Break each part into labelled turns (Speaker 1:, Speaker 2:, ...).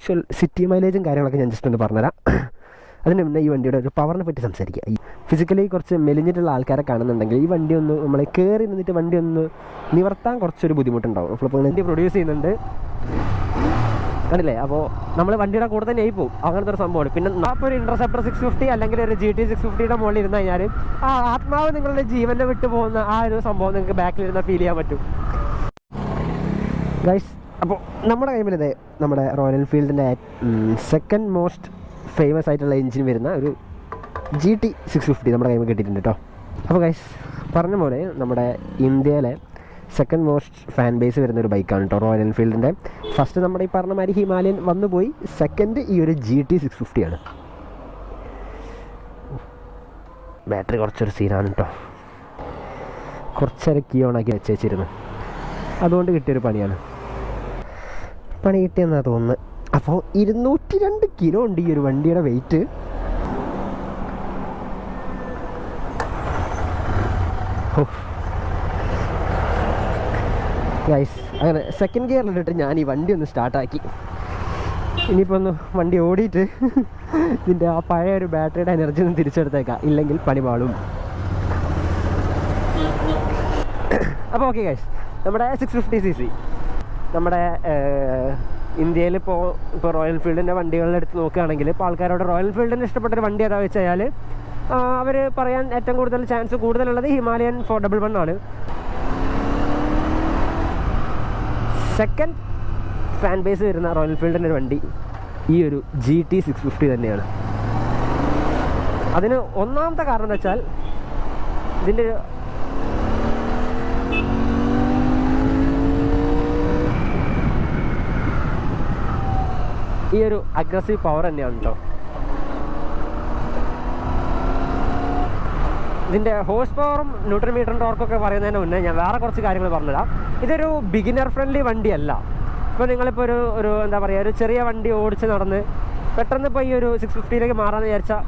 Speaker 1: Actual city മൈലേജും കാര്യങ്ങളൊക്കെ ഞാൻ just ഒന്ന് പറഞ്ഞുതരാം. അതിന് മുന്നേ ഈ വണ്ടിയുടെ ഒരു പവറിനെ പറ്റി സംസാരിക്കുക. ഈ ഫിസിക്കലി കുറച്ച് മെലിഞ്ഞിട്ടുള്ള ആൾക്കാരെ കാണുന്നുണ്ടെങ്കിൽ ഈ വണ്ടി ഒന്ന് നമ്മളെ കയറി നിന്നിട്ട് വണ്ടി ഒന്ന് നിവർത്താൻ കുറച്ചൊരു ബുദ്ധിമുട്ടുണ്ടാവും. അപ്പോൾ വണ്ടി പ്രൊഡ്യൂസ് ചെയ്യുന്നുണ്ട് കണ്ടില്ലേ. അപ്പോൾ നമ്മൾ വണ്ടിയുടെ കൂടെ തന്നെ ആയി പോകും, അങ്ങനത്തെ ഒരു സംഭവമാണ്. പിന്നെ അപ്പോൾ ഒരു ഇൻട്രസെപ്റ്റർ 650 അല്ലെങ്കിൽ ഒരു GT 650യുടെ മുകളിൽ ഇരുന്ന് കഴിഞ്ഞാൽ ആ ആത്മാവ് നിങ്ങളുടെ ജീവനെ വിട്ടു പോകുന്ന ആ ഒരു സംഭവം നിങ്ങൾക്ക് ബാക്കിലിരുന്ന് ഫീൽ ചെയ്യാൻ പറ്റും ഗൈസ്. അപ്പോൾ നമ്മുടെ കൈമിൽ നമ്മുടെ റോയൽ എൻഫീൽഡിൻ്റെ സെക്കൻഡ് മോസ്റ്റ് ഫേമസ് ആയിട്ടുള്ള എഞ്ചിൻ വരുന്ന ഒരു GT 650 നമ്മുടെ കൈമിൽ കിട്ടിയിട്ടുണ്ട് കേട്ടോ. അപ്പോൾ ഗൈസ് പറഞ്ഞ പോലെ നമ്മുടെ ഇന്ത്യയിലെ സെക്കൻഡ് മോസ്റ്റ് ഫാൻ ബേസ് വരുന്നൊരു ബൈക്കാണ് കേട്ടോ റോയൽ എൻഫീൽഡിൻ്റെ. ഫസ്റ്റ് നമ്മുടെ ഈ പറഞ്ഞ മാതിരി ഹിമാലയൻ വന്നു പോയി, സെക്കൻഡ് ഈ ഒരു GT 650 ആണ്. ബാറ്ററി കുറച്ചൊരു സീനാണ് കേട്ടോ, കുറച്ചേരം കീ ഓണാക്കി വെച്ചേച്ചിരുന്നു, അതുകൊണ്ട് കിട്ടിയൊരു പണി കിട്ടിയെന്നാണ് തോന്നുന്നത്. അപ്പോൾ 202 കിലോ ഉണ്ട് ഈ ഒരു വണ്ടിയുടെ വെയിറ്റ്. ഗൈസ് അങ്ങനെ സെക്കൻഡ് ഗിയറിലിട്ട് ഞാൻ ഈ വണ്ടി ഒന്ന് സ്റ്റാർട്ടാക്കി. ഇനിയിപ്പോൾ ഒന്ന് വണ്ടി ഓടിയിട്ട് ഇതിൻ്റെ ആ പഴയ ഒരു ബാറ്ററിയുടെ എനർജി ഒന്ന് തിരിച്ചെടുത്തേക്കാം, ഇല്ലെങ്കിൽ പണി പാളും. അപ്പോൾ ഓക്കെ ഗൈസ്, നമ്മുടെ 650cc നമ്മുടെ ഇന്ത്യയിൽ ഇപ്പോൾ റോയൽ എൻഫീൽഡിൻ്റെ വണ്ടികളുടെ അടുത്ത് നോക്കുകയാണെങ്കിൽ ഇപ്പോൾ ആൾക്കാരോട് റോയൽ എൻഫീൽഡിന് ഇഷ്ടപ്പെട്ടൊരു വണ്ടി ഏതാ വെച്ച് കഴിഞ്ഞാൽ അവർ പറയാൻ ഏറ്റവും കൂടുതൽ ചാൻസ് കൂടുതലുള്ളത് ഹിമാലയൻ 411 ആണ്. സെക്കൻഡ് ഫാൻ ബേസ് വരുന്ന റോയൽ എൻഫീൽഡിൻ്റെ ഒരു വണ്ടി ഈ ഒരു GT 650 തന്നെയാണ്. അതിന് ഒന്നാമത്തെ കാരണം എന്ന് വെച്ചാൽ ഇതിൻ്റെ ഈ ഒരു അഗ്രസീവ് പവർ തന്നെയാണ് കേട്ടോ. ഇതിൻ്റെ ഹോഴ്സ് പവറും ന്യൂട്രൺ മീറ്ററും ടോർക്കൊക്കെ പറയുന്നതിന് മുന്നേ ഞാൻ വേറെ കുറച്ച് കാര്യങ്ങൾ പറഞ്ഞുതരാം. ഇതൊരു ബിഗിനർ ഫ്രണ്ട്ലി വണ്ടിയല്ല. ഇപ്പോൾ നിങ്ങളിപ്പോൾ ഒരു എന്താ പറയുക, ഒരു ചെറിയ വണ്ടി ഓടിച്ച് നടന്ന് പെട്ടെന്ന് ഇപ്പോൾ ഈ ഒരു 650ലേക്ക് മാറാമെന്ന് വിചാരിച്ചാൽ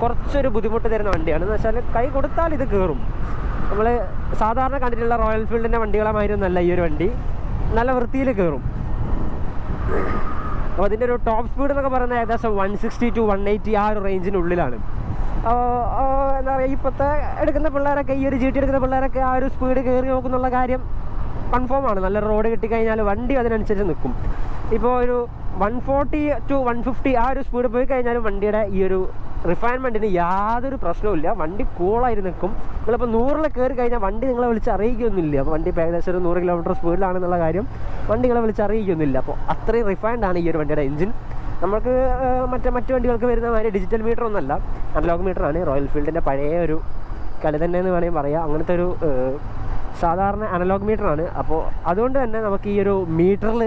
Speaker 1: കുറച്ചൊരു ബുദ്ധിമുട്ട് തരുന്ന വണ്ടിയാണ്. എന്ന് വെച്ചാൽ കൈ കൊടുത്താൽ ഇത് കയറും. നമ്മൾ സാധാരണ കണ്ടിട്ടുള്ള റോയൽ എൻഫീൽഡിൻ്റെ വണ്ടികളായിരുന്നല്ല ഈ ഒരു വണ്ടി, നല്ല വൃത്തിയിൽ കയറും. അപ്പോൾ അതിൻ്റെ ഒരു ടോപ്പ് സ്പീഡ് എന്നൊക്കെ പറയുന്നത് ഏകദേശം 160 to 180 ആ ഒരു റേഞ്ചിനുള്ളിലാണ്. എന്താ പറയുക, ഇപ്പോഴത്തെ എടുക്കുന്ന പിള്ളേരൊക്കെ ഈ ഒരു GT എടുക്കുന്ന പിള്ളേരൊക്കെ ആ ഒരു സ്പീഡ് കയറി നോക്കുന്നുള്ള കാര്യം കൺഫേം ആണ്. നല്ല റോഡ് കിട്ടിക്കഴിഞ്ഞാൽ വണ്ടി അതിനനുസരിച്ച് നിൽക്കും. ഇപ്പോൾ ഒരു 140 to 150 ആ ഒരു സ്പീഡ് പോയി കഴിഞ്ഞാലും വണ്ടിയുടെ ഈ ഒരു റിഫൈൻമെൻറ്റിന് യാതൊരു പ്രശ്നവുമില്ല, വണ്ടി കൂളായിട്ട് നിൽക്കും. നിങ്ങളിപ്പോൾ 100 കയറി കഴിഞ്ഞാൽ വണ്ടി നിങ്ങളെ വിളിച്ച് അറിയിക്കൊന്നുമില്ല. അപ്പോൾ വണ്ടി ഇപ്പോൾ ഏകദേശം ഒരു 100 കിലോമീറ്റർ സ്പീഡിലാണെന്നുള്ള കാര്യം വണ്ടി നിങ്ങളെ വിളിച്ച് അറിയിക്കൊന്നുമില്ല. അപ്പോൾ അത്രയും റിഫൈൻഡ് ആണ് ഈ ഒരു വണ്ടിയുടെ എഞ്ചിൻ. നമുക്ക് മറ്റു വണ്ടികൾക്ക് വരുന്ന മാതിരി ഡിജിറ്റൽ മീറ്റർ ഒന്നല്ല, അനലോഗ് മീറ്ററാണ്. റോയൽ എൻഫീൽഡിൻ്റെ പഴയ ഒരു കളി തന്നെ എന്ന് വേണമെങ്കിൽ പറയാം. അങ്ങനത്തെ ഒരു സാധാരണ അനലോഗ് മീറ്ററാണ്. അപ്പോൾ അതുകൊണ്ട് തന്നെ നമുക്ക് ഈ ഒരു മീറ്ററിൽ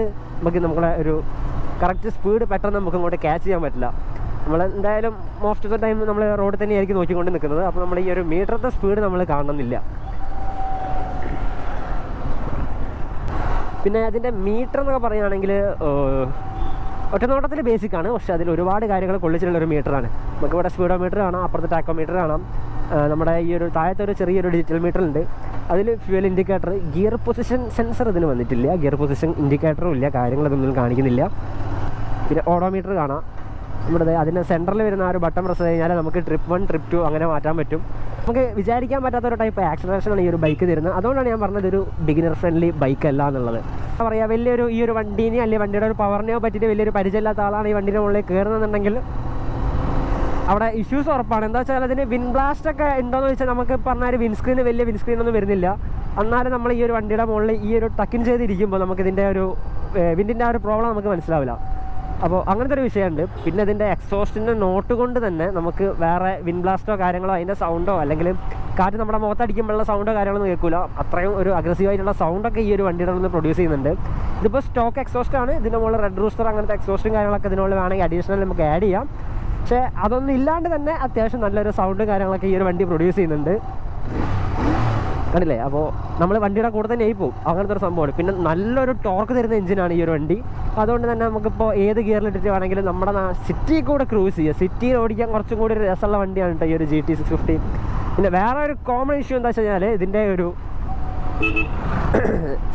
Speaker 1: നമ്മളെ ഒരു കറക്റ്റ് സ്പീഡ് പെട്ടെന്ന് നമുക്ക് ഇങ്ങോട്ട് ക്യാച്ച് ചെയ്യാൻ പറ്റില്ല. നമ്മൾ എന്തായാലും മോസ്റ്റ് ഓഫ് ദ ടൈം നമ്മൾ റോഡിൽ തന്നെയായിരിക്കും നോക്കിക്കൊണ്ട് നിൽക്കുന്നത്. അപ്പോൾ നമ്മൾ ഈ ഒരു മീറ്ററിൻ്റെ സ്പീഡ് നമ്മൾ കാണുന്നില്ല. പിന്നെ അതിൻ്റെ മീറ്റർ എന്നൊക്കെ പറയുകയാണെങ്കിൽ ഒറ്റനോട്ടത്തിൽ ബേസിക്കാണ്, പക്ഷെ അതിൽ ഒരുപാട് കാര്യങ്ങൾ കൊള്ളിച്ചിട്ടുള്ളൊരു മീറ്ററാണ്. നമുക്കിവിടെ സ്പീഡോ മീറ്റർ കാണാം, അപ്പുറത്ത് ടാക്കോമീറ്റർ കാണാം. നമ്മുടെ ഈ ഒരു താഴത്തെ ഒരു ചെറിയൊരു ഡിജിറ്റൽ മീറ്റർ ഉണ്ട്. അതിൽ fuel indicator, gear position sensor ഇതിന് വന്നിട്ടില്ല, ഗിയർ പൊസിഷൻ ഇൻഡിക്കേറ്ററും ഇല്ല, കാര്യങ്ങളതൊന്നും കാണിക്കുന്നില്ല. പിന്നെ ഓഡോമീറ്റർ കാണാം. നമ്മുടെ അതിൻ്റെ സെൻറ്ററിൽ വരുന്ന ആ ഒരു ബട്ടൺ പ്രസ് കഴിഞ്ഞാൽ നമുക്ക് ട്രിപ്പ് 1 ട്രിപ്പ് 2 അങ്ങനെ മാറ്റാൻ പറ്റും. നമുക്ക് വിചാരിക്കാൻ പറ്റാത്തൊരു ടൈപ്പ് ആക്സലറേഷനാണ് ഈ ഒരു ബൈക്ക് തരുന്നത്. അതുകൊണ്ടാണ് ഞാൻ പറഞ്ഞത് ഒരു ബിഗിനർ ഫ്രണ്ട്ലി ബൈക്ക് അല്ല എന്നുള്ളത്. എന്താ പറയുക, വലിയൊരു ഈ ഒരു വണ്ടീനെ അല്ലെങ്കിൽ വണ്ടിയുടെ ഒരു പവറിനെയോ പറ്റിയിട്ട് വലിയൊരു പരിചയമില്ലാത്ത ആളാണ് ഈ വണ്ടീൻ്റെ മുകളിൽ കയറുന്നതെന്നുണ്ടെങ്കിൽ അവിടെ ഇഷ്യൂസ് ഉറപ്പാണ്. എന്താ വെച്ചാൽ അതിന് വിൻ ബ്ലാസ്റ്റ് ഒക്കെ ഉണ്ടോയെന്ന് ചോദിച്ചാൽ നമുക്ക് പറഞ്ഞാൽ വിൻസ്ക്രീൻ വലിയ വിൻസ്ക്രീനൊന്നും വരുന്നില്ല. എന്നാലും നമ്മൾ ഈ ഒരു വണ്ടിയുടെ മുകളിൽ ഈ ഒരു ടക്കിൻ ചെയ്തിരിക്കുമ്പോൾ നമുക്കിതിൻ്റെ ഒരു വിൻഡിൻ്റെ ആ ഒരു പ്രോബ്ലം നമുക്ക് മനസ്സിലാവില്ല. അപ്പോൾ അങ്ങനത്തെ ഒരു വിഷയമുണ്ട്. പിന്നെ ഇതിൻ്റെ എക്സോസ്റ്റിൻ്റെ നോട്ട് കൊണ്ട് തന്നെ നമുക്ക് വേറെ വിൻ ബ്ലാസ്റ്റോ കാര്യങ്ങളോ അതിൻ്റെ സൗണ്ടോ അല്ലെങ്കിൽ കാറ്റ് നമ്മുടെ മുഖത്തടിക്കുമ്പോഴുള്ള സൗണ്ടോ കാര്യങ്ങളൊന്നും കേൾക്കില്ല. അത്രയും ഒരു അഗ്രസീവായിട്ടുള്ള സൗണ്ടൊക്കെ ഈ ഒരു വണ്ടിയുടെ നിന്ന് പ്രൊഡ്യൂസ് ചെയ്യുന്നുണ്ട്. ഇതിപ്പോൾ സ്റ്റോക്ക് എക്സോസ്റ്റ് ആണ്. ഇതിൻ്റെ മുകളിൽ റെഡ് റൂസ്റ്റർ അങ്ങനത്തെ എക്സോസ്റ്റും കാര്യങ്ങളൊക്കെ ഇതിനുള്ളിൽ വേണമെങ്കിൽ അഡീഷണൽ നമുക്ക് ആഡ് ചെയ്യാം. പക്ഷേ അതൊന്നും ഇല്ലാണ്ട് തന്നെ അത്യാവശ്യം നല്ലൊരു സൗണ്ട് കാര്യങ്ങളൊക്കെ ഈ ഒരു വണ്ടി പ്രൊഡ്യൂസ് ചെയ്യുന്നുണ്ട്. കണ്ടില്ലേ? അപ്പോൾ നമ്മൾ വണ്ടിയുടെ കൂടെ തന്നെ ആയി പോകും, അങ്ങനത്തെ ഒരു സംഭവമാണ്. പിന്നെ നല്ലൊരു ടോർക്ക് തരുന്ന എഞ്ചിനാണ് ഈ ഒരു വണ്ടി. അതുകൊണ്ട് തന്നെ നമുക്കിപ്പോൾ ഏത് ഗിയറിലിട്ടിട്ട് വേണമെങ്കിലും നമ്മുടെ സിറ്റി കൂടെ ക്രൂസ് ചെയ്യുക, സിറ്റിയിൽ ഓടിക്കാൻ കുറച്ചും കൂടി ഒരു രസമുള്ള വണ്ടിയാണ് കേട്ടോ ഈ ഒരു GT 650. പിന്നെ വേറെ ഒരു കോമൺ ഇഷ്യൂ എന്താ വെച്ച് കഴിഞ്ഞാൽ ഇതിൻ്റെ ഒരു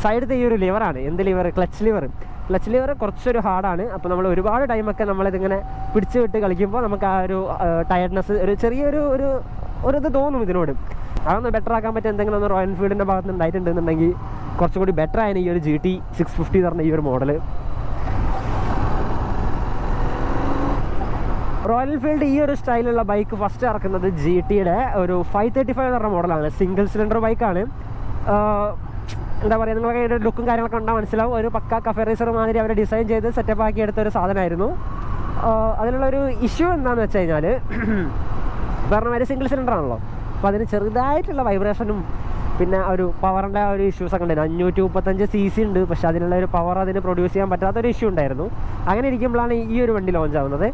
Speaker 1: സൈഡത്തെ ഈ ഒരു ലിവറാണ്. എന്ത് liver? Clutch liver. Clutch liver കുറച്ചൊരു ഹാർഡാണ്. അപ്പോൾ നമ്മൾ ഒരുപാട് ടൈമൊക്കെ നമ്മളിതിങ്ങനെ പിടിച്ച് വിട്ട് കളിക്കുമ്പോൾ നമുക്ക് ആ ഒരു ടയർഡ്നെസ് ഒരു ചെറിയൊരു ഇത് തോന്നും ഇതിനോട്. അതൊന്ന് ബെറ്റർ ആക്കാൻ പറ്റും എന്തെങ്കിലും ഒന്ന് റോയൽ എൻഫീൽഡിൻ്റെ ഭാഗത്ത് നിന്ന് ഉണ്ടായിട്ടുണ്ടെന്നുണ്ടെങ്കിൽ കുറച്ചുകൂടി ബെറ്റർ ആയിരുന്നു ഈ ഒരു GT 650 എന്ന് പറഞ്ഞ ഈ ഒരു മോഡൽ. റോയൽ എൻഫീൽഡ് ഈ ഒരു സ്റ്റൈലുള്ള ബൈക്ക് ഫസ്റ്റ് ഇറക്കുന്നത് GTയുടെ ഒരു 535 എന്ന് പറഞ്ഞ മോഡലാണ്. സിംഗിൾ സിലിണ്ടർ ബൈക്കാണ്. എന്താ പറയുക, നിങ്ങൾക്ക് അതിൻ്റെ ലുക്കും കാര്യങ്ങളൊക്കെ കണ്ടാൽ മനസ്സിലാവും. ഒരു പക്ക കഫേ റേസർ മാതിരി അവർ ഡിസൈൻ ചെയ്ത് സെറ്റപ്പ് ആക്കി എടുത്തൊരു സാധനമായിരുന്നു. അതിലുള്ളൊരു ഇഷ്യൂ എന്താണെന്ന് വെച്ച് കഴിഞ്ഞാൽ പറഞ്ഞ മാതിരി സിംഗിൾ സിലിണ്ടർ ആണല്ലോ, അപ്പോൾ അതിന് ചെറുതായിട്ടുള്ള വൈബ്രേഷനും പിന്നെ ഒരു പവറിൻ്റെ ഒരു ഇഷ്യൂസൊക്കെ ഉണ്ടായിരുന്നു. 535 cc ഉണ്ട്, പക്ഷെ അതിനുള്ള ഒരു പവർ അതിന് പ്രൊഡ്യൂസ് ചെയ്യാൻ പറ്റാത്തൊരു ഇഷ്യൂ ഉണ്ടായിരുന്നു. അങ്ങനെ ഇരിക്കുമ്പോഴാണ് ഈ ഒരു വണ്ടി ലോഞ്ച് ആവുന്നത്.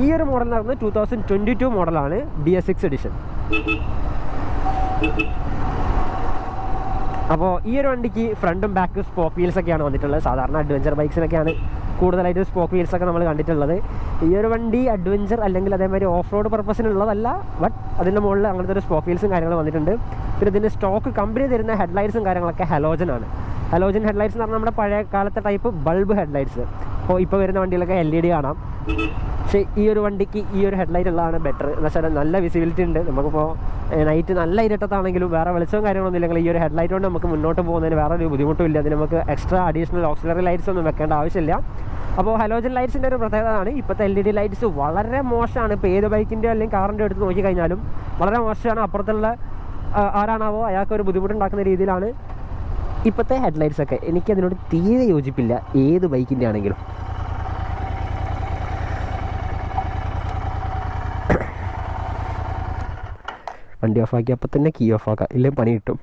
Speaker 1: ഈ ഒരു മോഡൽ എന്ന് പറയുന്നത് 2022 മോഡലാണ്, DS6 എഡിഷൻ. അപ്പോൾ ഈ ഒരു വണ്ടിക്ക് ഫ്രണ്ടും ബാക്കും സ്പോക്ക് വീൽസൊക്കെയാണ് വന്നിട്ടുള്ളത്. സാധാരണ അഡ്വഞ്ചർ ബൈക്സിനൊക്കെയാണ് കൂടുതലായിട്ട് സ്പോക്ക് വീൽസൊക്കെ നമ്മൾ കണ്ടിട്ടുള്ളത്. ഈ ഒരു വണ്ടി അഡ്വഞ്ചർ അല്ലെങ്കിൽ അതേമാതിരി ഓഫ് റോഡ് പർപ്പസിനുള്ളതല്ല, ബട്ട് അതിൻ്റെ മുകളിൽ അങ്ങനത്തെ ഒരു സ്പോക്ക് വീൽസും കാര്യങ്ങളും വന്നിട്ടുണ്ട്. പിന്നെ ഇതിൻ്റെ സ്റ്റോക്ക് കമ്പനി തരുന്ന ഹെഡ്ലൈറ്റ്സും കാര്യങ്ങളൊക്കെ ഹലോജൻ ആണ്. ഹലോജൻ ഹെഡ്ലൈറ്റ്സ് എന്ന് പറഞ്ഞാൽ നമ്മുടെ പഴയ കാലത്തെ ടൈപ്പ് ബൾബ് ഹെഡ്ലൈറ്റ്സ്. അപ്പോൾ ഇപ്പോൾ വരുന്ന വണ്ടികളൊക്കെ LED കാണാം. പക്ഷേ ഈ ഒരു വണ്ടിക്ക് ഈ ഒരു ഹെഡ്ലൈറ്റ് ഉള്ളതാണ് ബെറ്റർ. എന്ന് വെച്ചാൽ നല്ല വിസിബിലിറ്റി ഉണ്ട്. നമുക്കിപ്പോൾ നൈറ്റ് നല്ല ഇരുട്ടത്താണെങ്കിലും വേറെ വെളിച്ചവും കാര്യങ്ങളൊന്നും ഇല്ലെങ്കിൽ ഈ ഒരു ഹെഡ്ലൈറ്റ് കൊണ്ട് നമുക്ക് മുന്നോട്ട് പോകുന്നതിന് വേറെ ഒരു ബുദ്ധിമുട്ടും ഇല്ല. അതിന് നമുക്ക് എക്സ്ട്രാ അഡീഷണൽ ഓക്സിലറി ലൈറ്റ്സ് ഒന്നും വെക്കേണ്ട ആവശ്യമില്ല. അപ്പോൾ ഹലോജൻ ലൈറ്റ്സിൻ്റെ ഒരു പ്രത്യേകതയാണ് ഇപ്പോഴത്തെ LED ലൈറ്റ്സ് വളരെ മോശമാണ്. ഇപ്പോൾ ഏത് ബൈക്കിൻ്റെ അല്ലെങ്കിൽ കാറിൻ്റെ എടുത്ത് നോക്കിക്കഴിഞ്ഞാലും വളരെ മോശമാണ്. അപ്പുറത്തുള്ള ആരാണാവോ അയാൾക്കൊരു ബുദ്ധിമുട്ടുണ്ടാക്കുന്ന രീതിയിലാണ് ഇപ്പോഴത്തെ ഹെഡ്ലൈറ്റ്സൊക്കെ. എനിക്കതിനോട് തീരെ യോജിപ്പില്ല, ഏത് ബൈക്കിൻ്റെ ആണെങ്കിലും. വണ്ടി ഓഫാക്കി അപ്പോൾ തന്നെ കീ ഓഫാക്കാം, ഇല്ലെങ്കിൽ പണി കിട്ടും.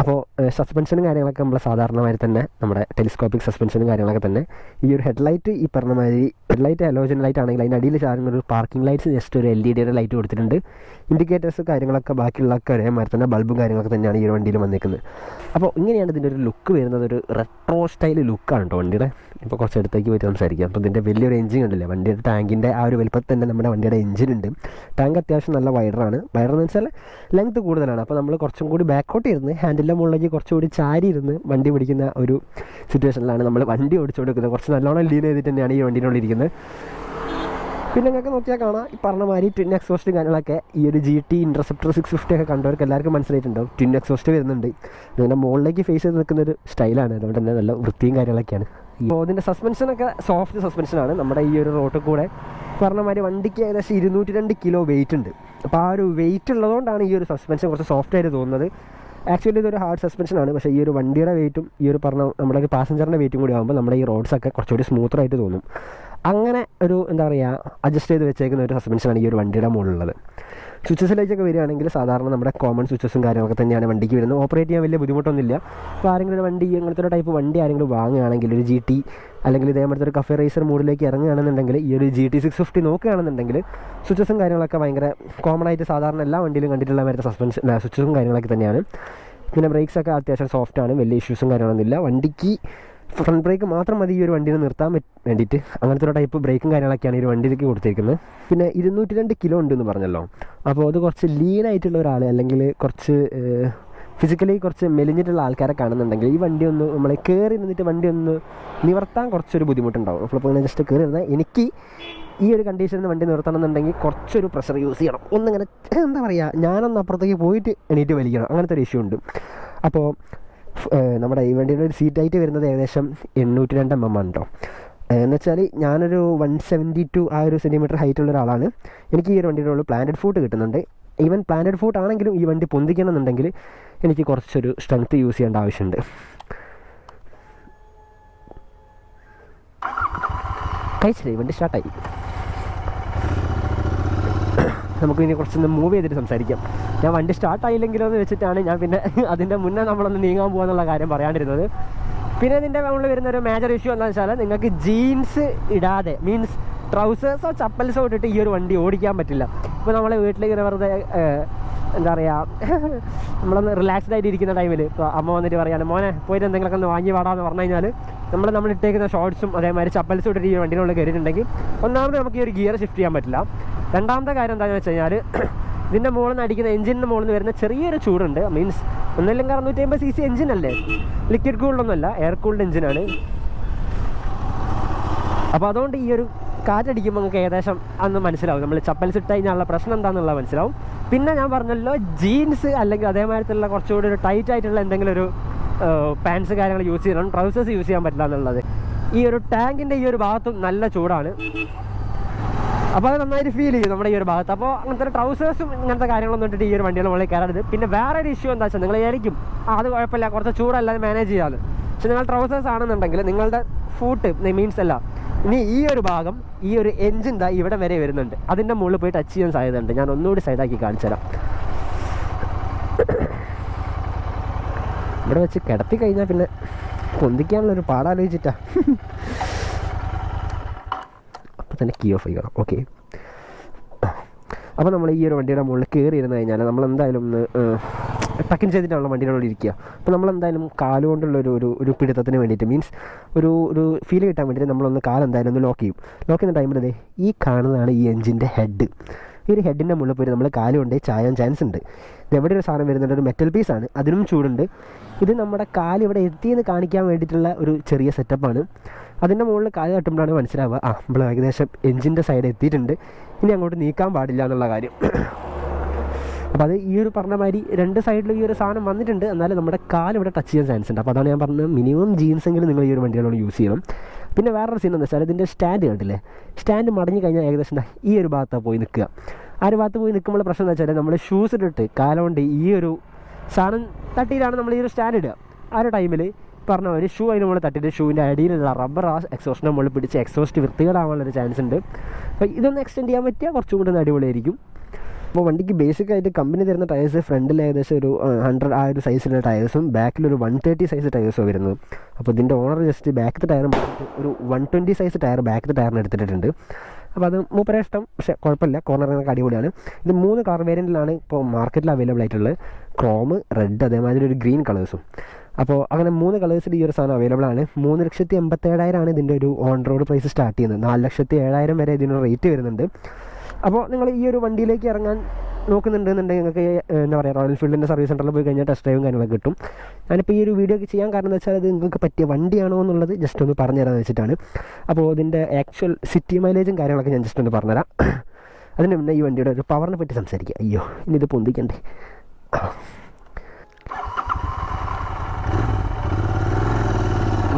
Speaker 1: അപ്പോൾ സസ്പെൻഷനും കാര്യങ്ങളൊക്കെ നമ്മൾ സാധാരണമായി തന്നെ നമ്മുടെ ടെലിസ്കോപ്പിക് സസ്പെൻഷനും കാര്യങ്ങളൊക്കെ തന്നെ. ഈ ഒരു ഹെഡ്ലൈറ്റ് ഈ പറഞ്ഞ മാതിരി ഹെഡ്ലൈറ്റ് ഹലോജൻ ലൈറ്റ് ആണെങ്കിൽ അതിൻ്റെ അടിയിൽ ചാടുന്ന ഒരു പാർക്കിംഗ് ലൈറ്റ്സ് ജസ്റ്റ് ഒരു LED ലൈറ്റ് കൊടുത്തിട്ടുണ്ട്. ഇൻഡിക്കേറ്റേഴ്സ് കാര്യങ്ങളൊക്കെ ബാക്കിയുള്ളതൊക്കെ ഒരേമാതിരി തന്നെ ബൾബും കാര്യങ്ങളൊക്കെ തന്നെയാണ് ഈ ഒരു വണ്ടിയിൽ വന്നിരിക്കുന്നത്. അപ്പോൾ ഇങ്ങനെയാണ് ഇതിൻ്റെ ഒരു ലുക്ക് വരുന്നത്. ഒരു റെട്രോ സ്റ്റൈൽ ലുക്കാണ് കേട്ടോ വണ്ടിയുടെ. ഇപ്പോൾ കുറച്ച് അടുത്തേക്ക് പോയിട്ട് സംസാരിക്കാം. അപ്പോൾ ഇതിൻ്റെ വലിയൊരു എഞ്ചിൻ ഉണ്ടല്ലേ, വണ്ടിയുടെ ടാങ്കിൻ്റെ ആ ഒരു വലുപ്പത്തിൽ തന്നെ നമ്മുടെ വണ്ടിയുടെ എഞ്ചിനുണ്ട്. ടാങ്ക് അത്യാവശ്യം നല്ല വൈഡറാണ്. വൈഡറെന്ന് വെച്ചാൽ ലെങ്ത് കൂടുതലാണ്. അപ്പോൾ നമ്മൾ കുറച്ചും കൂടി ബാക്കോട്ട് ഇരുന്ന് ഹാൻഡിലിൻ്റെ മുകളിലേക്ക് കുറച്ചുകൂടി ചാരി ഇരുന്ന് വണ്ടി പിടിക്കുന്ന ഒരു സിറ്റുവേഷനിലാണ് നമ്മൾ വണ്ടി ഓടിച്ചുകൊണ്ടിരിക്കുന്നത്. കുറച്ച് നല്ലോണം ലീൻ ചെയ്തിട്ട് തന്നെയാണ് ഈ വണ്ടീനുള്ളിരിക്കുന്നത്. പിന്നെ നിങ്ങൾക്ക് നോക്കിയാൽ കാണാം ഈ പറഞ്ഞ മാതിരി ട്വിൻ എക്സോസ്റ്റും കാര്യങ്ങളൊക്കെ ഈ ഒരു GT ഇൻ്റർസെപ്റ്റർ 650 ഒക്കെ കണ്ടവർക്ക് എല്ലാവർക്കും മനസ്സിലായിട്ടുണ്ടാവും. ട്വിൻ എക്സോസ്റ്റ് വരുന്നുണ്ട്. ഇതിൻ്റെ മുകളിലേക്ക് ഫേസ് ചെയ്ത് നിൽക്കുന്നൊരു സ്റ്റൈലാണ്. അതുകൊണ്ട് തന്നെ നല്ല വൃത്തിയും കാര്യങ്ങളൊക്കെയാണ്. ഇപ്പോൾ ഇതിൻ്റെ സസ്പെൻഷനൊക്കെ സോഫ്റ്റ് സസ്പെൻഷനാണ്. നമ്മുടെ ഈ ഒരു റോട്ടിൽ കൂടെ പറഞ്ഞ മാതിരി വണ്ടിക്ക് ഏകദേശം 202 കിലോ വെയിറ്റ് ഉണ്ട്. അപ്പോൾ ആ ഒരു വെയിറ്റ് ഉള്ളതുകൊണ്ടാണ് ഈ ഒരു സസ്പെൻഷൻ കുറച്ച് സോഫ്റ്റ് ആയിട്ട് തോന്നുന്നത്. ആക്ച്വലി ഇതൊരു ഹാർഡ് സസ്പെൻഷനാണ്. പക്ഷേ ഈ ഒരു വണ്ടിയുടെ വെയിറ്റും ഈ ഒരു പറഞ്ഞ നമ്മുടെ ഒരു പാസഞ്ചറിൻ്റെ വെയിറ്റും കൂടി ആകുമ്പോൾ നമ്മുടെ ഈ റോഡ്സൊക്കെ കുറച്ചുകൂടി സ്മൂത്തറായിട്ട് തോന്നും. അങ്ങനെ ഒരു എന്താ പറയുക അഡ്ജസ്റ്റ് ചെയ്ത് വെച്ചേക്കുന്ന ഒരു സസ്പെൻഷനാണ് ഈ ഒരു വണ്ടിയുടെ മുകളിലുള്ളത്. സ്വിച്ചസിലേക്കൊക്കെ വരികയാണെങ്കിൽ സാധാരണ നമ്മുടെ കോമൺ സ്വിച്ചസും കാര്യങ്ങളൊക്കെ തന്നെയാണ് വണ്ടിക്ക് വരുന്നത്. ഓപ്പറേറ്റ് ചെയ്യാൻ വലിയ ബുദ്ധിമുട്ടൊന്നുമില്ല. അപ്പോൾ ആരെങ്കിലും ഒരു വണ്ടി അങ്ങനത്തെ ഒരു ടൈപ്പ് വണ്ടി ആരെങ്കിലും വാങ്ങുകയാണെങ്കിൽ ഒരു GT അല്ലെങ്കിൽ ഇതേപോലത്തെ ഒരു കഫേ റേസർ മോഡിലേക്ക് ഇറങ്ങുകയാണെന്നുണ്ടെങ്കിൽ ഈ ഒരു GT 650 നോക്കുകയാണെന്നുണ്ടെങ്കിൽ സ്വിച്ചസും കാര്യങ്ങളൊക്കെ ഭയങ്കര കോമൺ ആയിട്ട് സാധാരണ എല്ലാ വണ്ടിയിലും കണ്ടിട്ടുള്ള മറ്റേ സസ്പെൻഷൻ സ്വിച്ചസും കാര്യങ്ങളൊക്കെ തന്നെയാണ്. പിന്നെ ബ്രേക്സൊക്കെ അത്യാവശ്യം സോഫ്റ്റാണ്, വലിയ ഇഷ്യൂസും കാര്യങ്ങളൊന്നുമില്ല. വണ്ടിക്ക് ഫ്രണ്ട് ബ്രേക്ക് മാത്രം മതി ഈ ഒരു വണ്ടീനെ നിർത്താൻ വേണ്ടിയിട്ട്. അങ്ങനത്തെ ഒരു ടൈപ്പ് ബ്രേക്കും കാര്യങ്ങളൊക്കെയാണ് ഈ ഒരു വണ്ടിയിലേക്ക് കൊടുത്തിരിക്കുന്നത്. പിന്നെ 202 കിലോ ഉണ്ടെന്ന് പറഞ്ഞല്ലോ. അപ്പോൾ അത് കുറച്ച് ലീനായിട്ടുള്ള ഒരാൾ അല്ലെങ്കിൽ കുറച്ച് ഫിസിക്കലി കുറച്ച് മെലിഞ്ഞിട്ടുള്ള ആൾക്കാരെ കാണുന്നുണ്ടെങ്കിൽ ഈ വണ്ടി ഒന്ന് നമ്മളെ കയറി നിന്നിട്ട് വണ്ടി ഒന്ന് നിവർത്താൻ കുറച്ചൊരു ബുദ്ധിമുട്ടുണ്ടാവും. അപ്പോൾ ഇങ്ങനെ ജസ്റ്റ് കയറി ഇരുന്നാൽ എനിക്ക് ഈ ഒരു കണ്ടീഷനിൽ വണ്ടി നിർത്തണമെന്നുണ്ടെങ്കിൽ കുറച്ചൊരു പ്രഷർ യൂസ് ചെയ്യണം. ഒന്നിങ്ങനെ എന്താ പറയുക, ഞാനൊന്ന് അപ്പുറത്തേക്ക് പോയിട്ട് എണീറ്റ് വലിക്കണം, അങ്ങനത്തെ ഒരു ഇഷ്യൂ ഉണ്ട്. അപ്പോൾ നമ്മുടെ ഈ വണ്ടിയുടെ ഒരു സീറ്റ് ഹൈറ്റ് വരുന്നത് ഏകദേശം 802 mm ആണ് കേട്ടോ. എന്ന് വെച്ചാൽ ഞാനൊരു 172 ആ ഒരു സെൻറ്റിമീറ്റർ ഹൈറ്റുള്ള ഒരാളാണ്. എനിക്ക് ഈ ഒരു വണ്ടിയുടെ ഉള്ളിൽ പ്ലാന്റഡ് ഫുട്ട് കിട്ടുന്നുണ്ട്. ഈവൻ പ്ലാന്റഡ് ഫുട്ട് ആണെങ്കിലും ഈ വണ്ടി പൊന്തിക്കണമെന്നുണ്ടെങ്കിൽ എനിക്ക് കുറച്ചൊരു സ്ട്രെങ്ത്ത് യൂസ് ചെയ്യേണ്ട ആവശ്യമുണ്ട്. കഴിച്ചില്ലേ, വണ്ടി സ്റ്റാർട്ടായി. നമുക്ക് ഇനി കുറച്ചൊന്ന് മൂവ് ചെയ്തിട്ട് സംസാരിക്കാം. ഞാൻ വണ്ടി സ്റ്റാർട്ടായില്ലെങ്കിലോ എന്ന് വെച്ചിട്ടാണ് ഞാൻ പിന്നെ അതിൻ്റെ മുന്നേ നമ്മളൊന്ന് നീങ്ങാൻ പോകുന്നുള്ള കാര്യം പറയാണ്ടിരുന്നത്. പിന്നെ ഇതിൻ്റെ മുകളിൽ വരുന്നൊരു മേജർ ഇഷ്യൂ എന്താണെന്ന് വെച്ചാൽ നിങ്ങൾക്ക് ജീൻസ് ഇടാതെ മീൻസ് ട്രൗസേഴ്സോ ചപ്പൽസോ ഇട്ടിട്ട് ഈ ഒരു വണ്ടി ഓടിക്കാൻ പറ്റില്ല. ഇപ്പോൾ നമ്മളെ വീട്ടിലിങ്ങനെ വെറുതെ എന്താ പറയുക നമ്മളൊന്ന് റിലാക്സ്ഡ് ആയിട്ട് ഇരിക്കുന്ന ടൈമിൽ ഇപ്പോൾ അമ്മ വന്നിട്ട് പറയാണ് മോനെ പോയിട്ട് എന്തെങ്കിലുമൊക്കെ ഒന്ന് വാങ്ങി വാടാന്ന് പറഞ്ഞു കഴിഞ്ഞാൽ നമ്മൾ ഇട്ടേക്കുന്ന ഷോർട്സും അതേമാതിരി ചപ്പൽസും ഇട്ടിട്ട് ഈ വണ്ടിനുള്ളിൽ കയറിയിട്ടുണ്ടെങ്കിൽ ഒന്നാമത് നമുക്ക് ഈ ഒരു ഗിയർ ഷിഫ്റ്റ് ചെയ്യാൻ പറ്റില്ല. രണ്ടാമത്തെ കാര്യം എന്താണെന്ന് വെച്ച് കഴിഞ്ഞാൽ ഇതിൻ്റെ മുകളിൽ നിന്ന് അടിക്കുന്ന എഞ്ചിൻ്റെ മുകളിൽ നിന്ന് വരുന്ന ചെറിയൊരു ചൂടുണ്ട്. മീൻസ് ഒന്നില്ലെങ്കിൽ 650 cc എഞ്ചിനല്ലേ, ലിക്വിഡ് കൂൾഡൊന്നുമല്ല, എയർ കൂൾഡ് എഞ്ചിനാണ്. അപ്പോൾ അതുകൊണ്ട് ഈ ഒരു കാറ്റടിക്കുമ്പോൾ നിങ്ങൾക്ക് ഏകദേശം അന്ന് മനസ്സിലാവും നമ്മൾ ചപ്പൽസ് ഇട്ട് കഴിഞ്ഞാലുള്ള പ്രശ്നം എന്താണെന്നുള്ളത് മനസ്സിലാവും. പിന്നെ ഞാൻ പറഞ്ഞല്ലോ ജീൻസ് അല്ലെങ്കിൽ അതേമാതിരത്തുള്ള കുറച്ചുകൂടി ഒരു ടൈറ്റ് ആയിട്ടുള്ള എന്തെങ്കിലും ഒരു പാൻസ് കാര്യങ്ങൾ യൂസ് ചെയ്യണം, ട്രൗസേഴ്സ് യൂസ് ചെയ്യാൻ പറ്റില്ല എന്നുള്ളത്. ഈ ഒരു ടാങ്കിൻ്റെ ഈ ഒരു ഭാഗത്തും നല്ല ചൂടാണ്, അപ്പോൾ അത് നന്നായിട്ട് ഫീൽ ചെയ്യും നമ്മുടെ ഈ ഒരു ഭാഗത്ത്. അപ്പോൾ അങ്ങനത്തെ ട്രൗസേഴ്സും ഇങ്ങനത്തെ കാര്യങ്ങളൊന്നും ഇട്ടിട്ട് ഈ ഒരു വണ്ടികൾ മുകളിൽ കയറരുത്. പിന്നെ വേറെ ഒരു ഇഷ്യൂ എന്താ വെച്ചാൽ നിങ്ങൾ വിചാരിക്കും അത് കുഴപ്പമില്ല കുറച്ച് ചൂടല്ലാതെ മാനേജ് ചെയ്യാമെന്ന്. പക്ഷെ നിങ്ങൾ ട്രൗസേഴ്സ് ആണെന്നുണ്ടെങ്കിൽ നിങ്ങളുടെ ഫൂട്ട് മീൻസ് അല്ല ഇനി ഈ ഒരു ഭാഗം ഈ ഒരു എൻജിൻ ദാ ഇവിടെ വരെ വരുന്നുണ്ട്, അതിൻ്റെ മുകളിൽ പോയി ടച്ച് ചെയ്യാൻ സാധ്യതയുണ്ട്. ഞാൻ ഒന്നുകൂടി സൈഡാക്കി കാണിച്ചു തരാം. ഇവിടെ വെച്ച് കിടത്തി കഴിഞ്ഞാൽ പിന്നെ പൊന്തിക്കാനുള്ളൊരു പാടാലോചിച്ചിട്ടാ. അപ്പോൾ തന്നെ കീ ഓഫ് ചെയ്യണം. ഓക്കെ, അപ്പോൾ നമ്മൾ ഈ ഒരു വണ്ടിയുടെ മുകളിൽ കയറി ഇരുന്ന് കഴിഞ്ഞാൽ നമ്മൾ എന്തായാലും ഒന്ന് ടക്കിൻ ചെയ്തിട്ടാണല്ലോ വണ്ടിയുടെ ഇരിക്കുക. അപ്പോൾ നമ്മളെന്തായാലും കാലുകൊണ്ടുള്ളൊരു ഒരു പിടുത്തത്തിന് വേണ്ടിയിട്ട് മീൻസ് ഒരു ഫീൽ കിട്ടാൻ വേണ്ടിയിട്ട് നമ്മളൊന്ന് കാലെന്തായാലും ഒന്ന് ലോക്ക് ചെയ്യും. ലോക്ക് ചെയ്യുന്ന ടൈമിൽ ഈ കാണുന്നതാണ് ഈ എഞ്ചിൻ്റെ ഹെഡ്. ഈ ഒരു ഹെഡിൻ്റെ മുകളിൽ പോയി നമ്മൾ കാല് കൊണ്ടേ ചായാൻ ചാൻസ് ഉണ്ട്. ഇത് എവിടെ ഒരു സാധനം വരുന്നുണ്ട്, ഒരു മെറ്റൽ പീസാണ്, അതിനും ചൂടുണ്ട്. ഇത് നമ്മുടെ കാല് ഇവിടെ എത്തിയെന്ന് കാണിക്കാൻ വേണ്ടിയിട്ടുള്ള ഒരു ചെറിയ സെറ്റപ്പാണ്. അതിൻ്റെ മുകളിൽ കാല് തട്ടുമ്പോഴാണ് മനസ്സിലാവുക നമ്മൾ ഏകദേശം എഞ്ചിൻ്റെ സൈഡ് എത്തിയിട്ടുണ്ട്, ഇനി അങ്ങോട്ട് നീക്കാൻ പാടില്ല എന്നുള്ള കാര്യം. അപ്പോൾ അത് ഈ ഒരു പറഞ്ഞ മാതിരി രണ്ട് സൈഡിലും ഈ ഒരു സാധനം വന്നിട്ടുണ്ട്, എന്നാലും നമ്മുടെ കാല് ഇവിടെ ടച്ച് ചെയ്യാൻ ചാൻസ് ഉണ്ട്. അപ്പോൾ അതാണ് ഞാൻ പറഞ്ഞത്, മിനിമം ജീൻസെങ്കിലും നിങ്ങൾ ഈ ഒരു വണ്ടികളോട് യൂസ് ചെയ്യണം. പിന്നെ വേറൊരു സീൻ എന്താ വെച്ചാൽ ഇതിൻ്റെ സ്റ്റാൻഡ് കണ്ടില്ലേ, സ്റ്റാൻഡ് മടങ്ങി കഴിഞ്ഞാൽ ഏകദേശം ഈ ഒരു ഭാഗത്താണ് പോയി നിൽക്കുക. ആ ഒരു ഭാഗത്ത് പോയി നിൽക്കുമ്പോൾ പ്രശ്നം എന്താ വെച്ചാൽ നമ്മൾ ഷൂസ് ഇട്ടിട്ട് കാലുകൊണ്ട് ഈ ഒരു സാധനം തട്ടിയിലാണ് നമ്മൾ ഈ ഒരു സ്റ്റാൻഡ് ഇടുക. ആ ഒരു ടൈമിൽ പറഞ്ഞ ഒരു ഷൂ അതിന് മുകളിൽ തട്ടിയിട്ട് ഷൂവിൻ്റെ അടിയിലുള്ള റബ്ബർ ആ എക്സോസ്റ്റിൻ്റെ മുകളിൽ പിടിച്ച് എക്സോസ്റ്റ് വൃത്തികേടാവാനുള്ളൊരു ചാൻസ് ഉണ്ട്. അപ്പോൾ ഇതൊന്ന് എക്സ്റ്റെൻഡ് ചെയ്യാൻ പറ്റിയാൽ കുറച്ചും കൂടി അടിപൊളിയായിരിക്കും. അപ്പോൾ വണ്ടിക്ക് ബേസിക്കായിട്ട് കമ്പനി തരുന്ന ടയേഴ്സ് ഫ്രണ്ടിൽ ഏകദേശം ഒരു 100 ആ ഒരു സൈസിലുള്ള ടയേഴ്സും ബാക്കിലൊരു 130 സൈസ് ടയേഴ്സും വരുന്നത്. അപ്പോൾ ഇതിൻ്റെ ഓണർ ജസ്റ്റ് ബാക്കത്തെ ടയർ ഒരു 120 സൈസ് ടയർ ബാക്കത്തെ ടയറിന് എടുത്തിട്ടുണ്ട്. അപ്പോൾ അത് മൂപ്പരെ ഇഷ്ടം, പക്ഷേ കുഴപ്പമില്ല, കോർണറിനൊക്കെ അടിപൊളിയാണ്. ഇത് 3 കളർ വേരിയൻറ്റിലാണ് ഇപ്പോൾ മാർക്കറ്റിൽ അവൈലബിൾ ആയിട്ടുള്ളത്, ക്രോം, റെഡ്, അതേമാതിരി ഒരു ഗ്രീൻ കളേഴ്സും. അപ്പോൾ അങ്ങനെ 3 കളേഴ്സിൽ ഈ ഒരു സാധനം അവൈലബിൾ ആണ്. 3,87,000 ഇതിൻ്റെ ഒരു ഓൺ റോഡ് പ്രൈസ് സ്റ്റാർട്ട് ചെയ്യുന്നത്. 4,07,000 വരെ ഇതിന് റേറ്റ് വരുന്നുണ്ട്. അപ്പോൾ നിങ്ങൾ ഈ ഒരു വണ്ടിയിലേക്ക് ഇറങ്ങാൻ നോക്കുന്നുണ്ടെന്നുണ്ടെങ്കിൽ നിങ്ങൾക്ക് എന്താ പറയുക, റോയൽ എൻഫീൽഡിൻ്റെ സർവീസ് സെൻ്ററിൽ പോയി കഴിഞ്ഞാൽ ടെസ്റ്റ് ഡ്രൈവും കാര്യങ്ങളൊക്കെ കിട്ടും. ഞാനിപ്പോൾ ഈ ഒരു വീഡിയോ ഒക്കെ ചെയ്യാൻ കാരണം എന്താ വെച്ചാൽ അത് നിങ്ങൾക്ക് പറ്റിയ വണ്ടിയാണോ എന്നുള്ളത് ജസ്റ്റ് ഒന്ന് പറഞ്ഞു തരാമെന്ന് വെച്ചിട്ടാണ്. അപ്പോൾ ഇതിൻ്റെ ആക്ച്വൽ സിറ്റി മൈലേജും കാര്യങ്ങളൊക്കെ ഞാൻ ജസ്റ്റ് ഒന്ന് പറഞ്ഞുതരാം. അതിന് മുന്നേ ഈ വണ്ടിയുടെ ഒരു പവറിനെ പറ്റി സംസാരിക്കുക. അയ്യോ, ഇനി ഇത് പൊന്തിക്കണ്ടേ.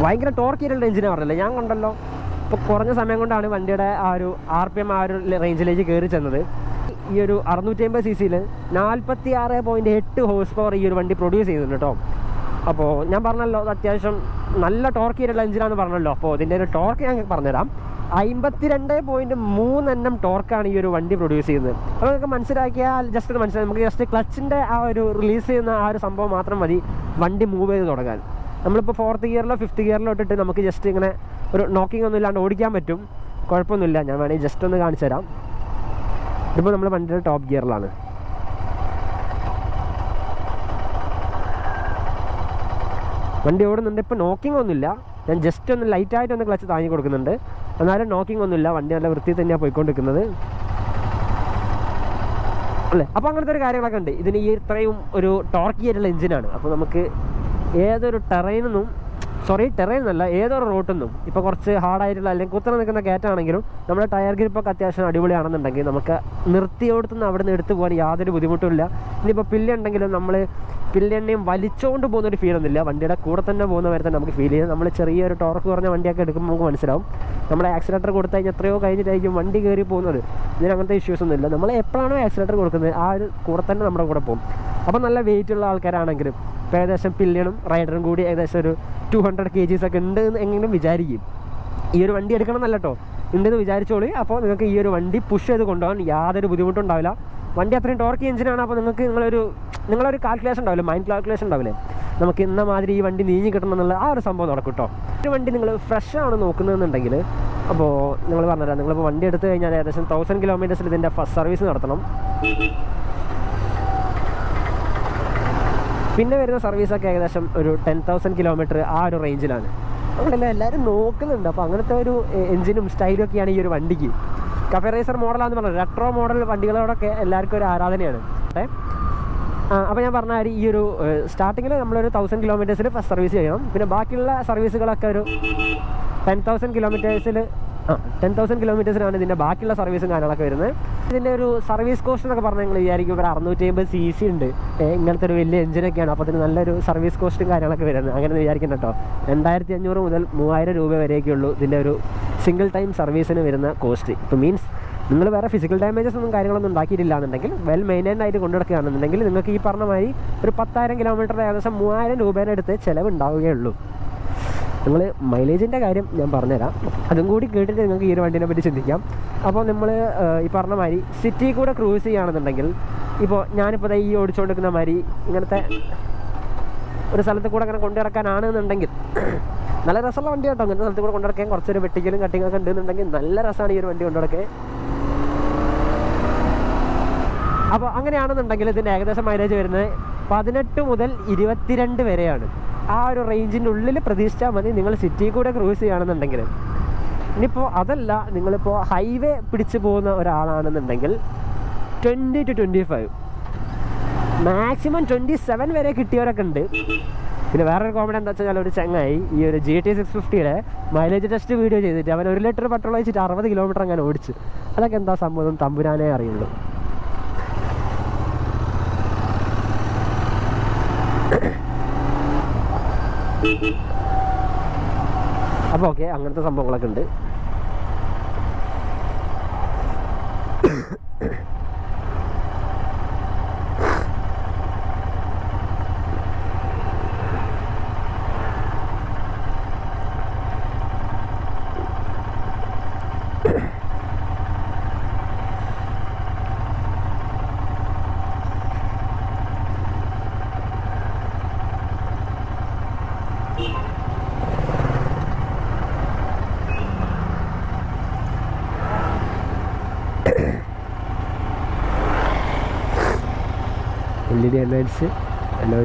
Speaker 1: ഭയങ്കര ടോർക്കിയിട്ടുള്ള എഞ്ചിനാണ് പറഞ്ഞല്ലേ, ഞാൻ കണ്ടല്ലോ. ഇപ്പോൾ കുറഞ്ഞ സമയം കൊണ്ടാണ് വണ്ടിയുടെ ആ ഒരു RPM ആ ഒരു റേഞ്ചിലേക്ക് കയറി ചെന്നത്. ഈ ഒരു 650 cc 46.8 ഹോഴ്സ് പവർ ഈ ഒരു വണ്ടി പ്രൊഡ്യൂസ് ചെയ്യുന്നുണ്ട് കേട്ടോ. അപ്പോൾ ഞാൻ പറഞ്ഞല്ലോ അത്യാവശ്യം നല്ല ടോർക്കിയിട്ടുള്ള എഞ്ചിനാണെന്ന് പറഞ്ഞല്ലോ. അപ്പോൾ ഇതിൻ്റെ ഒരു ടോർക്ക് ഞാൻ പറഞ്ഞുതരാം. 52.3 Nm ടോർക്കാണ് ഈ ഒരു വണ്ടി പ്രൊഡ്യൂസ് ചെയ്യുന്നത്. അപ്പോൾ നിങ്ങൾക്ക് മനസ്സിലാക്കിയാൽ ജസ്റ്റ് ഒന്ന് മനസ്സിലായി, നമുക്ക് ജസ്റ്റ് ക്ലച്ചിൻ്റെ ആ ഒരു റിലീസ് ചെയ്യുന്ന ആ ഒരു സംഭവം മാത്രം മതി വണ്ടി മൂവ് ചെയ്ത് തുടങ്ങാൻ. നമ്മളിപ്പോൾ 4th ഗിയറിലോ 5th ഗിയറിലോ ഇട്ടിട്ട് നമുക്ക് ജസ്റ്റ് ഇങ്ങനെ ഒരു നോക്കിംഗ് ഒന്നും ഇല്ലാണ്ട് ഓടിക്കാൻ പറ്റും, കുഴപ്പമൊന്നുമില്ല. ഞാൻ വേണമെങ്കിൽ ജസ്റ്റ് ഒന്ന് കാണിച്ചു തരാം. ഇതിപ്പോൾ നമ്മൾ വണ്ടിയുടെ ടോപ്പ് ഗിയറിലാണ്. വണ്ടി ഓടുന്നുണ്ട്, ഇപ്പോൾ നോക്കിംഗ് ഒന്നുമില്ല. ഞാൻ ജസ്റ്റ് ഒന്ന് ലൈറ്റായിട്ടൊന്ന് ക്ലച്ച് താങ്ങി കൊടുക്കുന്നുണ്ട്, എന്നാലും നോക്കിംഗ് ഒന്നുമില്ല. വണ്ടി നല്ല വൃത്തിയിൽ തന്നെയാണ് പോയിക്കൊണ്ടിരിക്കുന്നത് അല്ലേ. അപ്പോൾ അങ്ങനത്തെ ഒരു കാര്യങ്ങളൊക്കെ ഉണ്ട്. ഇതിന് ഈ ഇത്രയും ഒരു ടോർക്ക് ആയിട്ടുള്ള എഞ്ചിനാണ്. അപ്പോൾ നമുക്ക് ഏതൊരു ടെറൈനൊന്നും ടെറൈൻ എന്നല്ല, ഏതൊരു റോട്ടിൽ ഇപ്പോൾ കുറച്ച് ഹാർഡായിട്ടുള്ള അല്ലെങ്കിൽ കുത്തനെ നിൽക്കുന്ന കയറ്റാണെങ്കിലും നമ്മുടെ ടയർ ഗ്രിപ്പൊക്കെ അത്യാവശ്യം അടിപൊളിയാണെന്നുണ്ടെങ്കിൽ നമുക്ക് നിർത്തിയോടത്തുനിന്ന് അവിടെ നിന്ന് എടുത്ത് പോകാൻ യാതൊരു ബുദ്ധിമുട്ടുമില്ല. ഇനിയിപ്പോൾ പില്ലുണ്ടെങ്കിലും നമ്മൾ പില്ലെണ്ണയും വലിച്ചുകൊണ്ട് പോകുന്നൊരു ഫീലൊന്നുമില്ല. വണ്ടിയുടെ കൂടെ തന്നെ പോകുന്ന വരെ തന്നെ നമുക്ക് ഫീൽ ചെയ്യും. നമ്മൾ ചെറിയൊരു ടോർക്ക് കുറഞ്ഞ വണ്ടിയൊക്കെ എടുക്കുമ്പോൾ നമുക്ക് മനസ്സിലാവും. നമ്മുടെ ആക്സിലേറ്റർ കൊടുത്തു കഴിഞ്ഞാൽ എത്രയോ കഴിഞ്ഞിട്ടായിരിക്കും വണ്ടി കയറി പോകുന്നത്. ഇതിന് അങ്ങനത്തെ ഇഷ്യൂസ് ഒന്നുമില്ല. നമ്മൾ എപ്പോഴാണോ ആക്സിലേറ്റർ കൊടുക്കുന്നത് ആ ഒരു കൂടെ തന്നെ നമ്മുടെ കൂടെ പോകും. അപ്പോൾ നല്ല വെയിറ്റ് ഉള്ള ആൾക്കാരാണെങ്കിലും ഇപ്പോൾ ഏകദേശം പില്ലിയനും റൈഡറും കൂടി ഏകദേശം ഒരു 200 kgs ഒക്കെ ഉണ്ട് എങ്കിലും വിചാരിക്കും. ഈ ഒരു വണ്ടി എടുക്കണം എന്നല്ല കേട്ടോ, ഉണ്ടെന്ന് വിചാരിച്ചോളൂ. അപ്പോൾ നിങ്ങൾക്ക് ഈ ഒരു വണ്ടി പുഷ് ചെയ്ത് കൊണ്ടുപോകാൻ യാതൊരു ബുദ്ധിമുട്ടുണ്ടാവില്ല. വണ്ടി അത്രയും ടോർക്ക് എഞ്ചിനാണ്. അപ്പോൾ നിങ്ങൾക്ക് നിങ്ങളൊരു കാൽക്കുലേഷൻ ഉണ്ടാവില്ലേ, മൈൻഡ് കാൽക്കുലേഷൻ ഉണ്ടാവില്ലേ, നമുക്ക് ഇന്ന മാതിരി ഈ വണ്ടി നീങ്ങി കിട്ടണം എന്നുള്ള ആ ഒരു സംഭവം നടക്കും കേട്ടോ. ഒരു വണ്ടി നിങ്ങൾ ഫ്രഷ് ആണ് നോക്കുന്നതെന്നുണ്ടെങ്കിൽ അപ്പോൾ നിങ്ങൾ പറഞ്ഞുതരാം. നിങ്ങളിപ്പോൾ വണ്ടി എടുത്തു കഴിഞ്ഞാൽ ഏകദേശം 1000 kilometers ഇതിൻ്റെ ഫസ്റ്റ് സർവീസ് നടത്തണം. പിന്നെ വരുന്ന സർവീസൊക്കെ ഏകദേശം ഒരു 10,000 kilometer ആ ഒരു റേഞ്ചിലാണ്. അതുകൊണ്ടല്ല എല്ലാവരും നോക്കുന്നുണ്ട്. അപ്പോൾ അങ്ങനത്തെ ഒരു എഞ്ചിനും സ്റ്റൈലും ഒക്കെയാണ് ഈ ഒരു വണ്ടിക്ക്. കഫേ റേസർ മോഡലാണെന്ന് പറഞ്ഞത് റെട്രോ മോഡൽ വണ്ടികളോടൊക്കെ എല്ലാവർക്കും ഒരു ആരാധനയാണ്. അപ്പോൾ ഞാൻ പറഞ്ഞ ഈ ഒരു സ്റ്റാർട്ടിങ്ങിൽ നമ്മളൊരു 1000 kilometers ഫസ്റ്റ് സർവീസ് ചെയ്യണം. പിന്നെ ബാക്കിയുള്ള സർവീസുകളൊക്കെ ഒരു 10,000 kilometers 10,000 കിലോമീറ്റേഴ്സിനാണ് ഇതിൻ്റെ ബാക്കിയുള്ള സർവീസും കാര്യങ്ങളൊക്കെ വരുന്നത്. ഇതിൻ്റെ ഒരു സർവീസ് കോസ്റ്റ് എന്നൊക്കെ പറഞ്ഞാൽ നിങ്ങൾ വിചാരിക്കും ഒരു 650 cc ഉണ്ട്, ഇങ്ങനത്തെ ഒരു വലിയ എഞ്ചിനൊക്കെയാണ്, അപ്പോൾ അതിന് നല്ലൊരു സർവീസ് കോസ്റ്റും കാര്യങ്ങളൊക്കെ വരുന്നത്. അങ്ങനെ വിചാരിക്കണം കേട്ടോ. 2,500 മുതൽ 3,000 രൂപ വരെയൊക്കെയുള്ളൂ ഇതിൻ്റെ ഒരു സിംഗിൾ ടൈം സർവീസിന് വരുന്ന കോസ്റ്റ്. ഇപ്പോൾ മീൻസ് നിങ്ങൾ വേറെ ഫിസിക്കൽ ഡാമേജസ് ഒന്നും കാര്യങ്ങളൊന്നും ഉണ്ടാക്കിയിട്ടില്ല എന്നുണ്ടെങ്കിൽ വെൽ മെയിൻറ്റൈൻഡ് ആയിട്ട് കൊണ്ടുനടക്കുകയാണെന്നുണ്ടെങ്കിൽ നിങ്ങൾക്ക് ഈ പറഞ്ഞ മാതിരി ഒരു 10,000 കിലോമീറ്റർ ഏകദേശം 3,000 രൂപേൻ്റെ അടുത്ത് ചിലവുണ്ടാവുകയുള്ളൂ. നിങ്ങൾ മൈലേജിൻ്റെ കാര്യം ഞാൻ പറഞ്ഞുതരാം, അതും കൂടി കേട്ടിട്ട് നിങ്ങൾക്ക് ഈ ഒരു വണ്ടീനെ പറ്റി ചിന്തിക്കാം. അപ്പോൾ നമ്മൾ ഈ പറഞ്ഞ മാതിരി സിറ്റി കൂടെ ക്രൂസ് ചെയ്യുകയാണെന്നുണ്ടെങ്കിൽ, ഇപ്പോൾ ഞാനിപ്പോൾ ഈ ഓടിച്ചുകൊണ്ടിരിക്കുന്ന മാതിരി ഇങ്ങനത്തെ ഒരു സ്ഥലത്ത് കൂടെ അങ്ങനെ കൊണ്ടു നടക്കാനാണെന്നുണ്ടെങ്കിൽ നല്ല രസമുള്ള വണ്ടി കേട്ടോ. അങ്ങനത്തെ സ്ഥലത്ത് കൂടെ കൊണ്ടുനടക്കാൻ കുറച്ചൊരു വെട്ടിക്കലും കട്ടിങ്ങൊക്കെ ഉണ്ടെന്നുണ്ടെങ്കിൽ നല്ല രസമാണ് ഈ ഒരു വണ്ടി കൊണ്ടുനടക്കാൻ. അപ്പോൾ അങ്ങനെയാണെന്നുണ്ടെങ്കിൽ ഇതിൻ്റെ ഏകദേശം മൈലേജ് വരുന്നത് 18 മുതൽ 22 വരെയാണ്. ആ ഒരു റേഞ്ചിൻ്റെ ഉള്ളിൽ പ്രതീക്ഷിച്ചാൽ മതി നിങ്ങൾ സിറ്റി കൂടെ ക്രൂസ് ചെയ്യുകയാണെന്നുണ്ടെങ്കിൽ. ഇനിയിപ്പോൾ അതല്ല, നിങ്ങളിപ്പോൾ ഹൈവേ പിടിച്ച് പോകുന്ന ഒരാളാണെന്നുണ്ടെങ്കിൽ 20 to 25, മാക്സിമം 27 വരെ കിട്ടിയവരൊക്കെ ഉണ്ട്. പിന്നെ വേറൊരു കോമഡി എന്താ വെച്ചാൽ, ഒരു ചങ്ങായി ഈ ഒരു GT 650യുടെ മൈലേജ് ടെസ്റ്റ് വീഡിയോ ചെയ്തിട്ട് അവൻ 1 ലിറ്റർ പെട്രോൾ ഒഴിച്ചിട്ട് 60 കിലോമീറ്റർ അങ്ങനെ ഓടിച്ചു. അതൊക്കെ എന്താ സംഭവം തമ്പുരാനേ അറിയുള്ളൂ. അപ്പോൾ ഓക്കെ, അങ്ങനത്തെ സംഭവങ്ങളൊക്കെ ഉണ്ട്. LED headlights.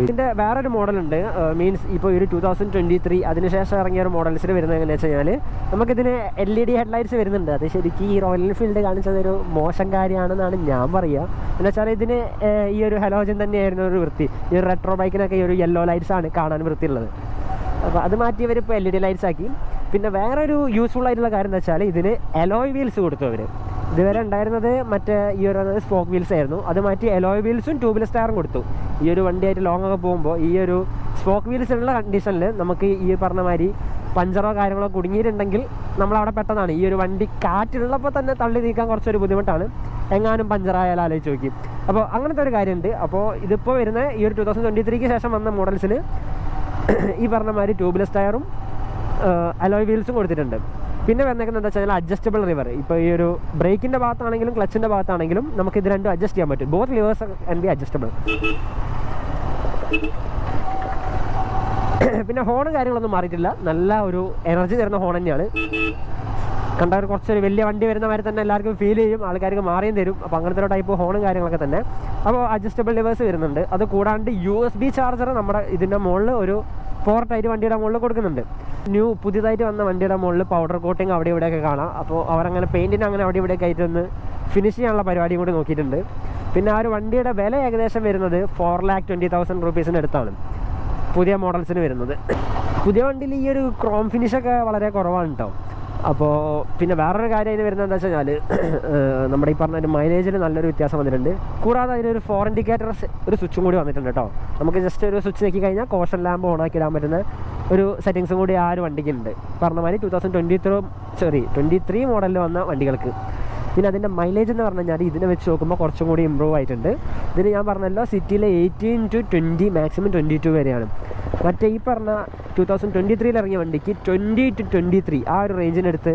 Speaker 1: ഇതിൻ്റെ വേറൊരു മോഡലുണ്ട്. മീൻസ് ഇപ്പോൾ ഒരു 2023 അതിനുശേഷം ഇറങ്ങിയ ഒരു മോഡൽസിൽ വരുന്നത് എങ്ങനെയാണെന്ന് വെച്ച് കഴിഞ്ഞാൽ നമുക്കിതിന് LED ഹെഡ്ലൈറ്റ്സ് വരുന്നുണ്ട്. അത് ശരിക്കും ഈ റോയൽ എൻഫീൽഡ് കാണിച്ചതൊരു മോശം കാര്യമാണെന്നാണ് ഞാൻ പറയുക. എന്ന് വെച്ചാൽ ഇതിന് ഈ ഒരു ഹലോജൻ തന്നെയായിരുന്നു ഒരു വൃത്തി. ഈ ഒരു റെട്രോ ബൈക്കിനൊക്കെ ഈ ഒരു യെല്ലോ ലൈറ്റ്സ് ആണ് കാണാൻ വൃത്തിയുള്ളത്. അപ്പോൾ അത് മാറ്റി ഇവരിപ്പോൾ LED ലൈറ്റ്സ് ആക്കി. പിന്നെ വേറൊരു യൂസ്ഫുൾ ആയിട്ടുള്ള കാര്യം എന്താ വെച്ചാൽ ഇതിന് അലോയ് വീൽസ് കൊടുത്തു അവർ. ഇതുവരെ ഉണ്ടായിരുന്നത് മറ്റേ ഈ ഒരു സ്പോക്ക് വീൽസ് ആയിരുന്നു, അത് മാറ്റി അലോയ് വീൽസും ട്യൂബ്ലെസ് ടയറും കൊടുത്തു. ഈ ഒരു വണ്ടിയായിട്ട് ലോങ് ഒക്കെ പോകുമ്പോൾ ഈ ഒരു സ്പോക്ക് വീൽസ് ഉള്ള കണ്ടീഷനിൽ നമുക്ക് ഈ പറഞ്ഞ മാതിരി പഞ്ചറോ കാര്യങ്ങളോ കുടുങ്ങിയിട്ടുണ്ടെങ്കിൽ നമ്മളവിടെ പെട്ടെന്നാണ് ഈ ഒരു വണ്ടി കാറ്റുള്ളപ്പോൾ തന്നെ തള്ളി നീക്കാൻ കുറച്ചൊരു ബുദ്ധിമുട്ടാണ്. എങ്ങാനും പഞ്ചറായാലും ആലോചിച്ച് നോക്കി. അപ്പോൾ അങ്ങനത്തെ ഒരു കാര്യമുണ്ട്. അപ്പോൾ ഇതിപ്പോൾ വരുന്ന ഈ ഒരു 2023 ശേഷം വന്ന മോഡൽസിൽ ഈ പറഞ്ഞ മാതിരി ട്യൂബ്ലെസ് ടയറും അലോയ് വീൽസും കൊടുത്തിട്ടുണ്ട്. പിന്നെ വന്നേക്കുന്നത് എന്താ വെച്ചാൽ അഡ്ജസ്റ്റബിൾ റിവർ. ഇപ്പോൾ ഈ ഒരു ബ്രേക്കിൻ്റെ ഭാഗത്താണെങ്കിലും ക്ലച്ചിൻ്റെ ഭാഗത്താണെങ്കിലും നമുക്ക് ഇത് രണ്ടും അഡ്ജസ്റ്റ് ചെയ്യാൻ പറ്റും. Both levers can be adjustable. പിന്നെ ഹോൺ കാര്യങ്ങളൊന്നും മാറിയിട്ടില്ല, നല്ല ഒരു എനർജി തരുന്ന ഹോൺ തന്നെയാണ്. കണ്ടവർ കുറച്ചൊരു വലിയ വണ്ടി വരുന്ന മാതിരി തന്നെ എല്ലാവർക്കും ഫീൽ ചെയ്യും, ആൾക്കാർക്ക് മാറിയും തരും. അപ്പോൾ അങ്ങനത്തെ ഒരു ടൈപ്പ് ഹോണും കാര്യങ്ങളൊക്കെ തന്നെ. അപ്പോൾ അഡ്ജസ്റ്റബിൾ ലിവേഴ്സ് വരുന്നുണ്ട്. അത് കൂടാണ്ട് USB ചാർജർ നമ്മുടെ ഇതിൻ്റെ മുകളിൽ ഒരു പോർട്ടായിട്ട് വണ്ടിയുടെ മുകളിൽ കൊടുക്കുന്നുണ്ട്. പുതിയതായിട്ട് വന്ന വണ്ടിയുടെ മുകളിൽ പൗഡർ കോട്ടിങ് അവിടെ ഇവിടെയൊക്കെ കാണാം. അപ്പോൾ അവരങ്ങനെ പെയിൻറ്റിന് അങ്ങനെ അവിടെ ഇവിടെയൊക്കെ ആയിട്ട് ഒന്ന് ഫിനിഷ് ചെയ്യാനുള്ള പരിപാടിയും കൂടി നോക്കിയിട്ടുണ്ട്. പിന്നെ ആ ഒരു വണ്ടിയുടെ വില ഏകദേശം വരുന്നത് 4,20,000 രൂപീസിന് അടുത്താണ് പുതിയ മോഡൽസിന് വരുന്നത്. പുതിയ വണ്ടിയിൽ ഈ ഒരു ക്രോം ഫിനിഷൊക്കെ വളരെ കുറവാണ് കേട്ടോ. അപ്പോൾ പിന്നെ വേറൊരു കാര്യം അതിന് വരുന്നത് എന്താ വെച്ച് കഴിഞ്ഞാൽ നമ്മുടെ ഈ പറഞ്ഞ ഒരു മൈലേജിൽ നല്ലൊരു വ്യത്യാസം വന്നിട്ടുണ്ട്. കൂടാതെ അതിനൊരു 4 ഇൻഡിക്കേറ്റർ ഒരു സ്വിച്ചും കൂടി വന്നിട്ടുണ്ട് കേട്ടോ. നമുക്ക് ജസ്റ്റ് ഒരു സ്വിച്ച് നോക്കി കഴിഞ്ഞാൽ കോഷൻ ലാമ്പ് ഓണാക്കി ഇടാൻ പറ്റുന്ന ഒരു സെറ്റിങ്സും കൂടി ആ ഒരു വണ്ടിക്കുണ്ട്. പറഞ്ഞ മാതിരി 2023 മോഡലിൽ വന്ന വണ്ടികൾക്ക്. പിന്നെ അതിൻ്റെ മൈലേജ് എന്ന് പറഞ്ഞു കഴിഞ്ഞാൽ ഇതിനെ വെച്ച് നോക്കുമ്പോൾ കുറച്ചും കൂടി ഇമ്പ്രൂവ് ആയിട്ടുണ്ട്. ഇതിന് ഞാൻ പറഞ്ഞല്ലോ സിറ്റിയിലെ 18 to 20 മാക്സിമം 22 വരെയാണ്. മറ്റേ ഈ പറഞ്ഞ 2023 ഇറങ്ങിയ വണ്ടിക്ക് 20 to 23 ആ ഒരു റേഞ്ചിനടുത്ത്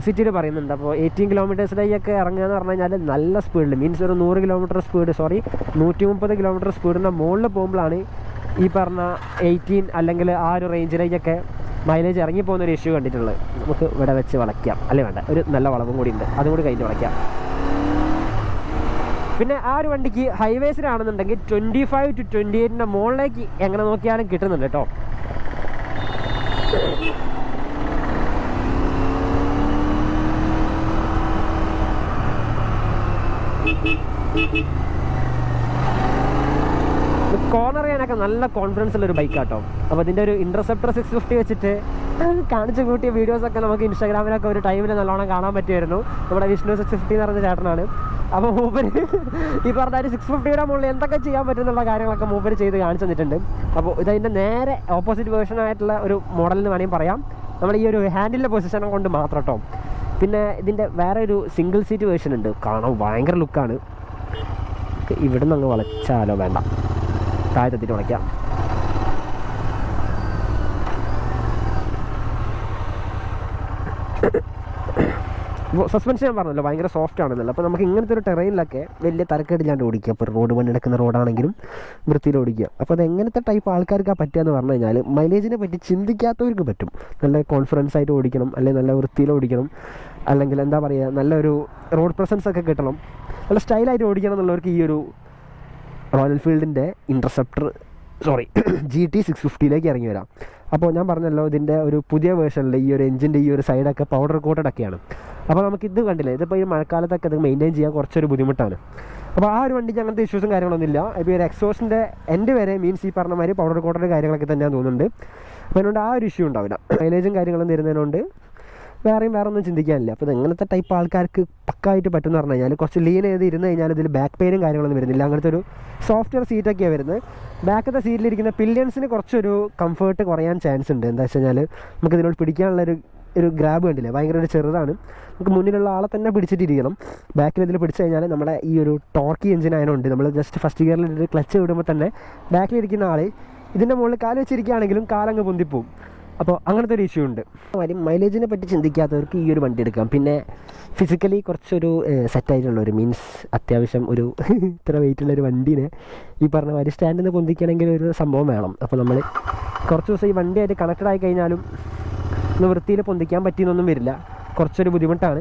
Speaker 1: സിറ്റിയിൽ പറയുന്നുണ്ട്. അപ്പോൾ 18 കിലോമീറ്റേഴ്സിലേക്കൊക്കെ ഇറങ്ങുക എന്ന് പറഞ്ഞു കഴിഞ്ഞാൽ നല്ല സ്പീഡിൽ, മീൻസ് ഒരു 130 കിലോമീറ്റർ സ്പീഡിൻ്റെ മുകളിൽ പോകുമ്പോഴാണ് ഈ പറഞ്ഞ 18 അല്ലെങ്കിൽ ആ ഒരു റേഞ്ചിലേക്കൊക്കെ മൈലേജ് ഇറങ്ങിപ്പോകുന്നൊരു ഇഷ്യൂ കണ്ടിട്ടുള്ളത്. നമുക്ക് ഇവിടെ വെച്ച് വളയ്ക്കാം, അല്ലേ വേണ്ട, ഒരു നല്ല വളവും കൂടി ഉണ്ട്, അതും കൂടി കഴിഞ്ഞ് വളയ്ക്കാം. പിന്നെ ആ ഒരു വണ്ടിക്ക് ഹൈവേസിലാണെന്നുണ്ടെങ്കിൽ 25 to 28 മുകളിലേക്ക് എങ്ങനെ നോക്കിയാലും കിട്ടുന്നുണ്ട് കേട്ടോ. കോർണർ ചെയ്യാനൊക്കെ നല്ല കോൺഫിഡൻസ് ഉള്ളൊരു ബൈക്കാട്ടോ. അപ്പോൾ ഇതിൻ്റെ ഒരു ഇൻ്റർസെപ്റ്റർ 650 വെച്ചിട്ട് കാണിച്ചു കൂട്ടിയ വീഡിയോസൊക്കെ നമുക്ക് ഇൻസ്റ്റാഗ്രാമിലൊക്കെ ഒരു ടൈമിൽ നല്ലോണം കാണാൻ പറ്റുമായിരുന്നു. നമ്മുടെ വിഷ്ണു 650 എന്ന് പറഞ്ഞ ചേട്ടനാണ്. അപ്പോൾ മൂപ്പര് ഈ പറഞ്ഞ ഒരു 650യുടെ മുകളിൽ എന്തൊക്കെ ചെയ്യാൻ പറ്റുന്നുള്ള കാര്യങ്ങളൊക്കെ മൂപ്പര് ചെയ്ത് കാണിച്ചു തന്നിട്ടുണ്ട്. അപ്പോൾ ഇതതിൻ്റെ നേരെ ഓപ്പോസിറ്റ് വേർഷൻ ആയിട്ടുള്ള ഒരു മോഡൽ എന്ന് വേണമെങ്കിൽ പറയാം. നമ്മുടെ ഈ ഒരു ഹാൻഡിലിൻ്റെ പൊസിഷനെ കൊണ്ട് മാത്രം കേട്ടോ. പിന്നെ ഇതിൻ്റെ വേറെ ഒരു സിംഗിൾ സീറ്റ് വേർഷൻ ഉണ്ട്, കാണാൻ ഭയങ്കര ലുക്കാണ്. ഇവിടെ നിന്ന് അങ്ങ് വളച്ചാലോ, വേണ്ട, താഴത്തെത്തിയിട്ട് വളയ്ക്കാം. സസ്പെൻഷൻ ഞാൻ പറഞ്ഞല്ലോ ഭയങ്കര സോഫ്റ്റ് ആണെന്നല്ലോ. അപ്പോൾ നമുക്ക് ഇങ്ങനത്തെ ഒരു ടെറൈനിലൊക്കെ വലിയ തരക്കേടില്ലാണ്ട് ഓടിക്കുക. ഇപ്പോൾ റോഡ് പണി എടുക്കുന്ന റോഡാണെങ്കിലും വൃത്തിയിൽ ഓടിക്കുക. അപ്പോൾ അത് എങ്ങനത്തെ ടൈപ്പ് ആൾക്കാർക്കാണ് പറ്റുക എന്ന് പറഞ്ഞു കഴിഞ്ഞാൽ, മൈലേജിനെ പറ്റി ചിന്തിക്കാത്തവർക്ക് പറ്റും. നല്ല കോൺഫിഡൻസ് ആയിട്ട് ഓടിക്കണം, അല്ലെങ്കിൽ നല്ല വൃത്തിയിൽ ഓടിക്കണം, അല്ലെങ്കിൽ എന്താ പറയുക, നല്ലൊരു റോഡ് പ്രസൻസ് ഒക്കെ കിട്ടണം, നല്ല സ്റ്റൈലായിട്ട് ഓടിക്കണം എന്നുള്ളവർക്ക് ഈ ഒരു റോയൽ എൻഫീൽഡിൻ്റെ GT 650 ഇറങ്ങി വരാം. അപ്പോൾ ഞാൻ പറഞ്ഞല്ലോ ഇതിൻ്റെ ഒരു പുതിയ വേർഷനിൽ ഈ ഒരു എഞ്ചിൻ്റെ ഈ ഒരു സൈഡൊക്കെ പൗഡർ കോട്ടഡ് ഒക്കെയാണ്. അപ്പോൾ നമുക്കിത് കണ്ടില്ലേ, ഇതിപ്പോൾ ഈ മഴക്കാലത്തൊക്കെ അത് മെയിൻറ്റെയിൻ ചെയ്യാൻ കുറച്ചൊരു ബുദ്ധിമുട്ടാണ്. അപ്പോൾ ആ ഒരു വണ്ടിക്ക് അങ്ങനത്തെ ഇഷ്യൂസും കാര്യങ്ങളൊന്നുമില്ല. ഇപ്പോൾ ഈ ഒരു എക്സോസിൻ്റെ എൻ്റെ വരെ മീൻസ് ഈ പറഞ്ഞ മാതിരി പൗഡർ കോട്ടഡ് കാര്യങ്ങളൊക്കെ തന്നെയാണ് തോന്നുന്നുണ്ട്. അപ്പോൾ അതിനോട് ആ ഒരു ഇഷ്യൂ ഉണ്ടാവില്ല. മൈലേജും കാര്യങ്ങളും തരുന്നതിനോണ്ട് വേറെ ഒന്നും ചിന്തിക്കാനില്ല. അപ്പോൾ ഇത് എങ്ങനത്തെ ടൈപ്പ് ആൾക്കാർക്ക് പക്കായിട്ട് പറ്റുമെന്ന് പറഞ്ഞു കഴിഞ്ഞാൽ, കുറച്ച് ലീൻ ചെയ്ത് ഇരുന്ന് കഴിഞ്ഞാൽ ഇതിൽ ബാക്ക് പെയിനും കാര്യങ്ങളൊന്നും വരുന്നില്ല. അങ്ങനത്തെ ഒരു സോഫ്റ്റ്വെയർ സീറ്റൊക്കെയാണ് വരുന്നത്. ബാക്കത്തെ സീറ്റിലിരിക്കുന്ന പില്യൻസിന് കുറച്ചൊരു കംഫേർട്ട് കുറയാൻ ചാൻസ് ഉണ്ട്. എന്താ വെച്ച് കഴിഞ്ഞാൽ നമുക്ക് ഇതിനോട് പിടിക്കാനുള്ളൊരു ഗ്രാബ് കണ്ടില്ലേ, ഭയങ്കര ഒരു ചെറുതാണ്. നമുക്ക് മുന്നിലുള്ള ആളെ തന്നെ പിടിച്ചിട്ടിരിക്കണം. ബാക്കിൽ ഇതിൽ പിടിച്ചു കഴിഞ്ഞാൽ നമ്മുടെ ഈ ഒരു ടോർക്കി എഞ്ചിൻ ആയതുകൊണ്ട് നമ്മൾ ജസ്റ്റ് ഫസ്റ്റ് ഗിയറിൽ ഒരു ക്ലച്ച് വിടുമ്പോൾ തന്നെ ബാക്കിലിരിക്കുന്ന ആൾ ഇതിൻ്റെ മുകളിൽ കാല് വെച്ചിരിക്കുകയാണെങ്കിലും കാലങ്ങ് പൊന്തിപ്പോവും. അപ്പോൾ അങ്ങനത്തെ ഒരു ഇഷ്യൂ ഉണ്ട്. മൈലേജിനെ പറ്റി ചിന്തിക്കാത്തവർക്ക് ഈ ഒരു വണ്ടി എടുക്കാം. പിന്നെ ഫിസിക്കലി കുറച്ചൊരു സെറ്റായിട്ടുള്ളൊരു മീൻസ് അത്യാവശ്യം ഒരു ഇത്ര വെയിറ്റുള്ളൊരു വണ്ടീനെ ഈ പറഞ്ഞ മാതിരി സ്റ്റാൻഡിൽ നിന്ന് പൊന്തിക്കണമെങ്കിൽ ഒരു സംഭവം വേണം. അപ്പോൾ നമ്മൾ കുറച്ച് ദിവസം ഈ വണ്ടിയായിട്ട് കണക്റ്റഡ് ആയി കഴിഞ്ഞാലും ഒന്ന് വൃത്തിയിൽ പൊന്തിക്കാൻ പറ്റിയെന്നൊന്നും വരില്ല, കുറച്ചൊരു ബുദ്ധിമുട്ടാണ്.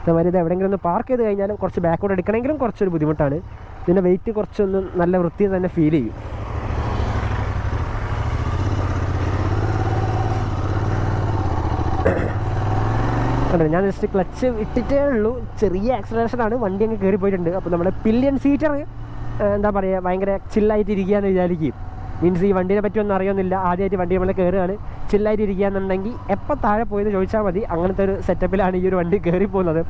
Speaker 1: അതുമാതിരി ഇത് എവിടെയെങ്കിലും ഒന്ന് പാർക്ക് ചെയ്ത് കഴിഞ്ഞാലും കുറച്ച് ബാക്കോട്ട് എടുക്കണമെങ്കിലും കുറച്ചൊരു ബുദ്ധിമുട്ടാണ്. ഇതിൻ്റെ വെയിറ്റ് കുറച്ചൊന്ന് നല്ല വൃത്തിയിൽ തന്നെ ഫീൽ ചെയ്യും. ഞാൻ ജസ്റ്റ് ക്ലച്ച് ഇട്ടിട്ടേ ഉള്ളൂ, ചെറിയ ആക്സലറേഷനാണ്, വണ്ടി അങ്ങ് കയറി പോയിട്ടുണ്ട്. അപ്പോൾ നമ്മുടെ പില്യൻ സീറ്റർ എന്താ പറയുക, ഭയങ്കര ചില്ലായിട്ട് ഇരിക്കുകയെന്ന് വിചാരിക്കും. മീൻസ് ഈ വണ്ടീനെ പറ്റി ഒന്നും അറിയുന്നില്ല, ആദ്യമായിട്ട് വണ്ടി നമ്മൾ കയറുകയാണ്, ചില്ലായിട്ട് ഇരിക്കുകയെന്നുണ്ടെങ്കിൽ എപ്പോൾ താഴെ പോയെന്ന് ചോദിച്ചാൽ മതി. അങ്ങനത്തെ ഒരു സെറ്റപ്പിലാണ് ഈ ഒരു വണ്ടി കയറി പോകുന്നത്.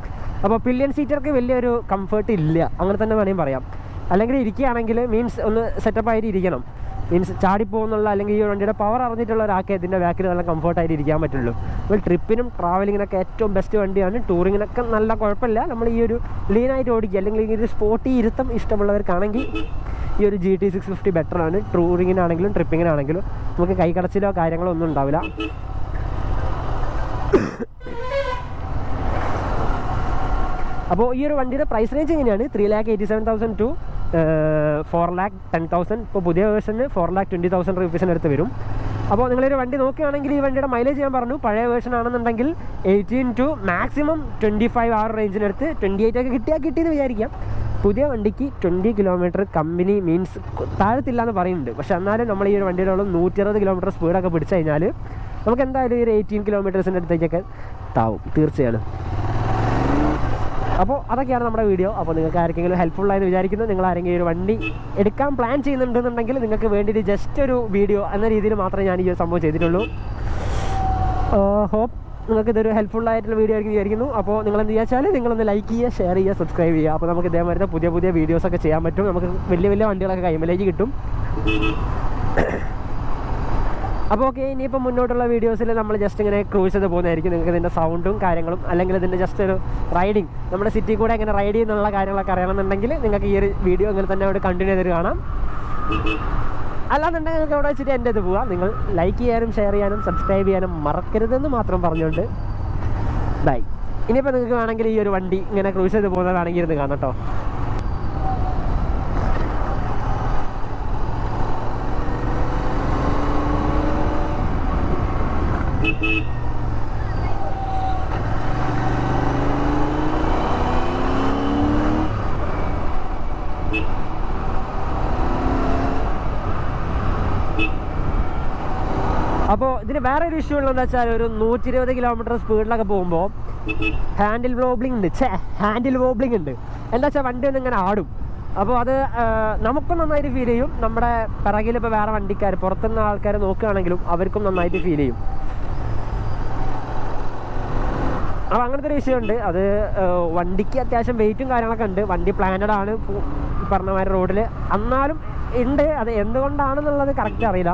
Speaker 1: അപ്പോൾ പില്യൻ സീറ്റർക്ക് വലിയൊരു കംഫേർട്ട് ഇല്ല, അങ്ങനെ തന്നെ വേണമെങ്കിൽ പറയാം. അല്ലെങ്കിൽ ഇരിക്കുകയാണെങ്കിൽ മീൻസ് ഒന്ന് സെറ്റപ്പായിട്ട് ഇരിക്കണം. മീൻസ് ചാടിപ്പോകുന്നുള്ള അല്ലെങ്കിൽ ഈ വണ്ടിയുടെ പവർ അറിഞ്ഞിട്ടുള്ള ഒരാൾക്ക് ഇതിൻ്റെ ബാക്കിൽ നല്ല കംഫർട്ടായിട്ട് ഇരിക്കാൻ പറ്റുള്ളൂ. അപ്പോൾ ട്രിപ്പിനും ട്രാവലിങ്ങിനൊക്കെ ഏറ്റവും ബെസ്റ്റ് വണ്ടിയാണ്. ടൂറിങ്ങിനൊക്കെ നല്ല കുഴപ്പമില്ല. നമ്മൾ ഈ ഒരു ലീനായിട്ട് ഓടിക്കുക അല്ലെങ്കിൽ ഈ ഒരു സ്പോർട്ടി ഇരുത്തം ഇഷ്ടമുള്ളവർക്കാണെങ്കിൽ ഈ ഒരു GT 650 ബെറ്ററാണ്. ടൂറിങ്ങിനാണെങ്കിലും ട്രിപ്പിങ്ങിനാണെങ്കിലും നമുക്ക് കൈകടച്ചിലോ കാര്യങ്ങളോ ഒന്നും ഉണ്ടാവില്ല. അപ്പോൾ ഈ ഒരു വണ്ടിയുടെ പ്രൈസ് റേഞ്ച് എങ്ങനെയാണ്? 3,87,000 to 4,10,000. ഇപ്പോൾ പുതിയ വേർഷന് 4,20,000 റുപ്പീസിനടുത്ത് വരും. അപ്പോൾ നിങ്ങളൊരു വണ്ടി നോക്കുകയാണെങ്കിൽ ഈ വണ്ടിയുടെ മൈലേജ് ഞാൻ പറഞ്ഞു, പഴയ വേർഷൻ ആണെന്നുണ്ടെങ്കിൽ 18 to മാക്സിമം 25 ആ റേഞ്ചിനടുത്ത് 28 ഒക്കെ കിട്ടിയെന്ന് വിചാരിക്കാം. പുതിയ വണ്ടിക്ക് 20 കിലോമീറ്റർ കമ്പനി മീൻസ് താഴത്തില്ല എന്ന് പറയുന്നുണ്ട്. പക്ഷെ എന്നാലും നമ്മൾ ഈ ഒരു വണ്ടിയുടെ 160 കിലോമീറ്റർ സ്പീഡൊക്കെ പിടിച്ചു കഴിഞ്ഞാൽ നമുക്ക് എന്തായാലും ഈ ഒരു 18 കിലോമീറ്റേഴ്സിൻ്റെ അടുത്തേക്കൊക്കെ താവും തീർച്ചയാണ്. അപ്പോൾ അതൊക്കെയാണ് നമ്മുടെ വീഡിയോ. അപ്പോൾ നിങ്ങൾക്ക് ആർക്കെങ്കിലും ഹെൽപ്ഫുള്ളായെന്ന് വിചാരിക്കുന്നു. നിങ്ങൾ ആരെങ്കിലും ഒരു വണ്ടി എടുക്കാൻ പ്ലാൻ ചെയ്യുന്നുണ്ടെന്നുണ്ടെങ്കിൽ നിങ്ങൾക്ക് വേണ്ടിയിട്ട് ജസ്റ്റ് ഒരു വീഡിയോ എന്ന രീതിയിൽ മാത്രമേ ഞാൻ ഈ ഒരു സംഭവം ചെയ്തിട്ടുള്ളൂ. ഹോപ്പ് നിങ്ങൾക്ക് ഇതൊരു ഹെൽപ്ഫുള്ളായിട്ടുള്ള വീഡിയോ ആയിരിക്കും വിചാരിക്കുന്നു. അപ്പോൾ നിങ്ങളെന്ത് വിചാരിച്ചാൽ നിങ്ങളൊന്ന് ലൈക്ക് ചെയ്യുക, ഷെയർ ചെയ്യുക, സബ്സ്ക്രൈബ് ചെയ്യുക. അപ്പോൾ നമുക്ക് ഇതേമാതിരി പുതിയ വീഡിയോസൊക്കെ ചെയ്യാൻ പറ്റും. നമുക്ക് വലിയ വണ്ടികളൊക്കെ കൈമലേക്ക് കിട്ടും. അപ്പോൾ ഓക്കെ, ഇനിയിപ്പോൾ മുന്നോട്ടുള്ള വീഡിയോസിൽ നമ്മൾ ജസ്റ്റ് ഇങ്ങനെ ക്രൂസ് ചെയ്ത് പോകുന്നതായിരിക്കും. നിങ്ങൾക്ക് ഇതിൻ്റെ സൗണ്ടും കാര്യങ്ങളും അല്ലെങ്കിൽ ഇതിൻ്റെ ജസ്റ്റ് ഒരു റൈഡിങ്, നമ്മുടെ സിറ്റി കൂടെ എങ്ങനെ റൈഡ് ചെയ്യുന്നുള്ള കാര്യങ്ങളൊക്കെ അറിയണമെന്നുണ്ടെങ്കിൽ നിങ്ങൾക്ക് ഈ ഒരു വീഡിയോ ഇങ്ങനെ തന്നെ അവിടെ കണ്ടിന്യൂ ചെയ്ത് കാണാം. അല്ലാന്നുണ്ടെങ്കിൽ നിങ്ങൾക്ക് അവിടെ വെച്ചിട്ട് എൻ്റെ ഇത് പോവാം. നിങ്ങൾ ലൈക്ക് ചെയ്യാനും ഷെയർ ചെയ്യാനും സബ്സ്ക്രൈബ് ചെയ്യാനും മറക്കരുതെന്ന് മാത്രം പറഞ്ഞുകൊണ്ട് ബൈ. ഇനിയിപ്പോൾ നിങ്ങൾക്ക് വേണമെങ്കിൽ ഈ ഒരു വണ്ടി ഇങ്ങനെ ക്രൂസ് ചെയ്ത് പോകുന്നതാണെങ്കിൽ ഇരുന്ന് കാണാം കേട്ടോ. അപ്പോൾ ഇതിന് വേറെ ഒരു ഇഷ്യൂ ഉള്ളതെന്ന് വെച്ചാൽ ഒരു 120 കിലോമീറ്റർ സ്പീഡിലൊക്കെ പോകുമ്പോൾ ഹാൻഡിൽ വോബ്ലിംഗ് ഉണ്ട്. എന്താ വെച്ചാൽ വണ്ടി ഒന്ന് ഇങ്ങനെ ആടും. അപ്പോൾ അത് നമുക്കും നന്നായിട്ട് ഫീൽ ചെയ്യും. നമ്മുടെ പിറകിൽ ഇപ്പോൾ വേറെ വണ്ടിക്കാർ പുറത്തുനിന്ന് ആൾക്കാർ നോക്കുകയാണെങ്കിലും അവർക്കും നന്നായിട്ട് ഫീൽ ചെയ്യും. അപ്പോൾ അങ്ങനത്തെ ഒരു വിഷയമുണ്ട്. അത് വണ്ടിക്ക് അത്യാവശ്യം വെയിറ്റും കാര്യങ്ങളൊക്കെ ഉണ്ട്. വണ്ടി പ്ലാനഡ് ആണ് പറഞ്ഞ മാതിരി റോഡിൽ, എന്നാലും ഉണ്ട്. അത് എന്തുകൊണ്ടാണെന്നുള്ളത് കറക്റ്റ് അറിയില്ല.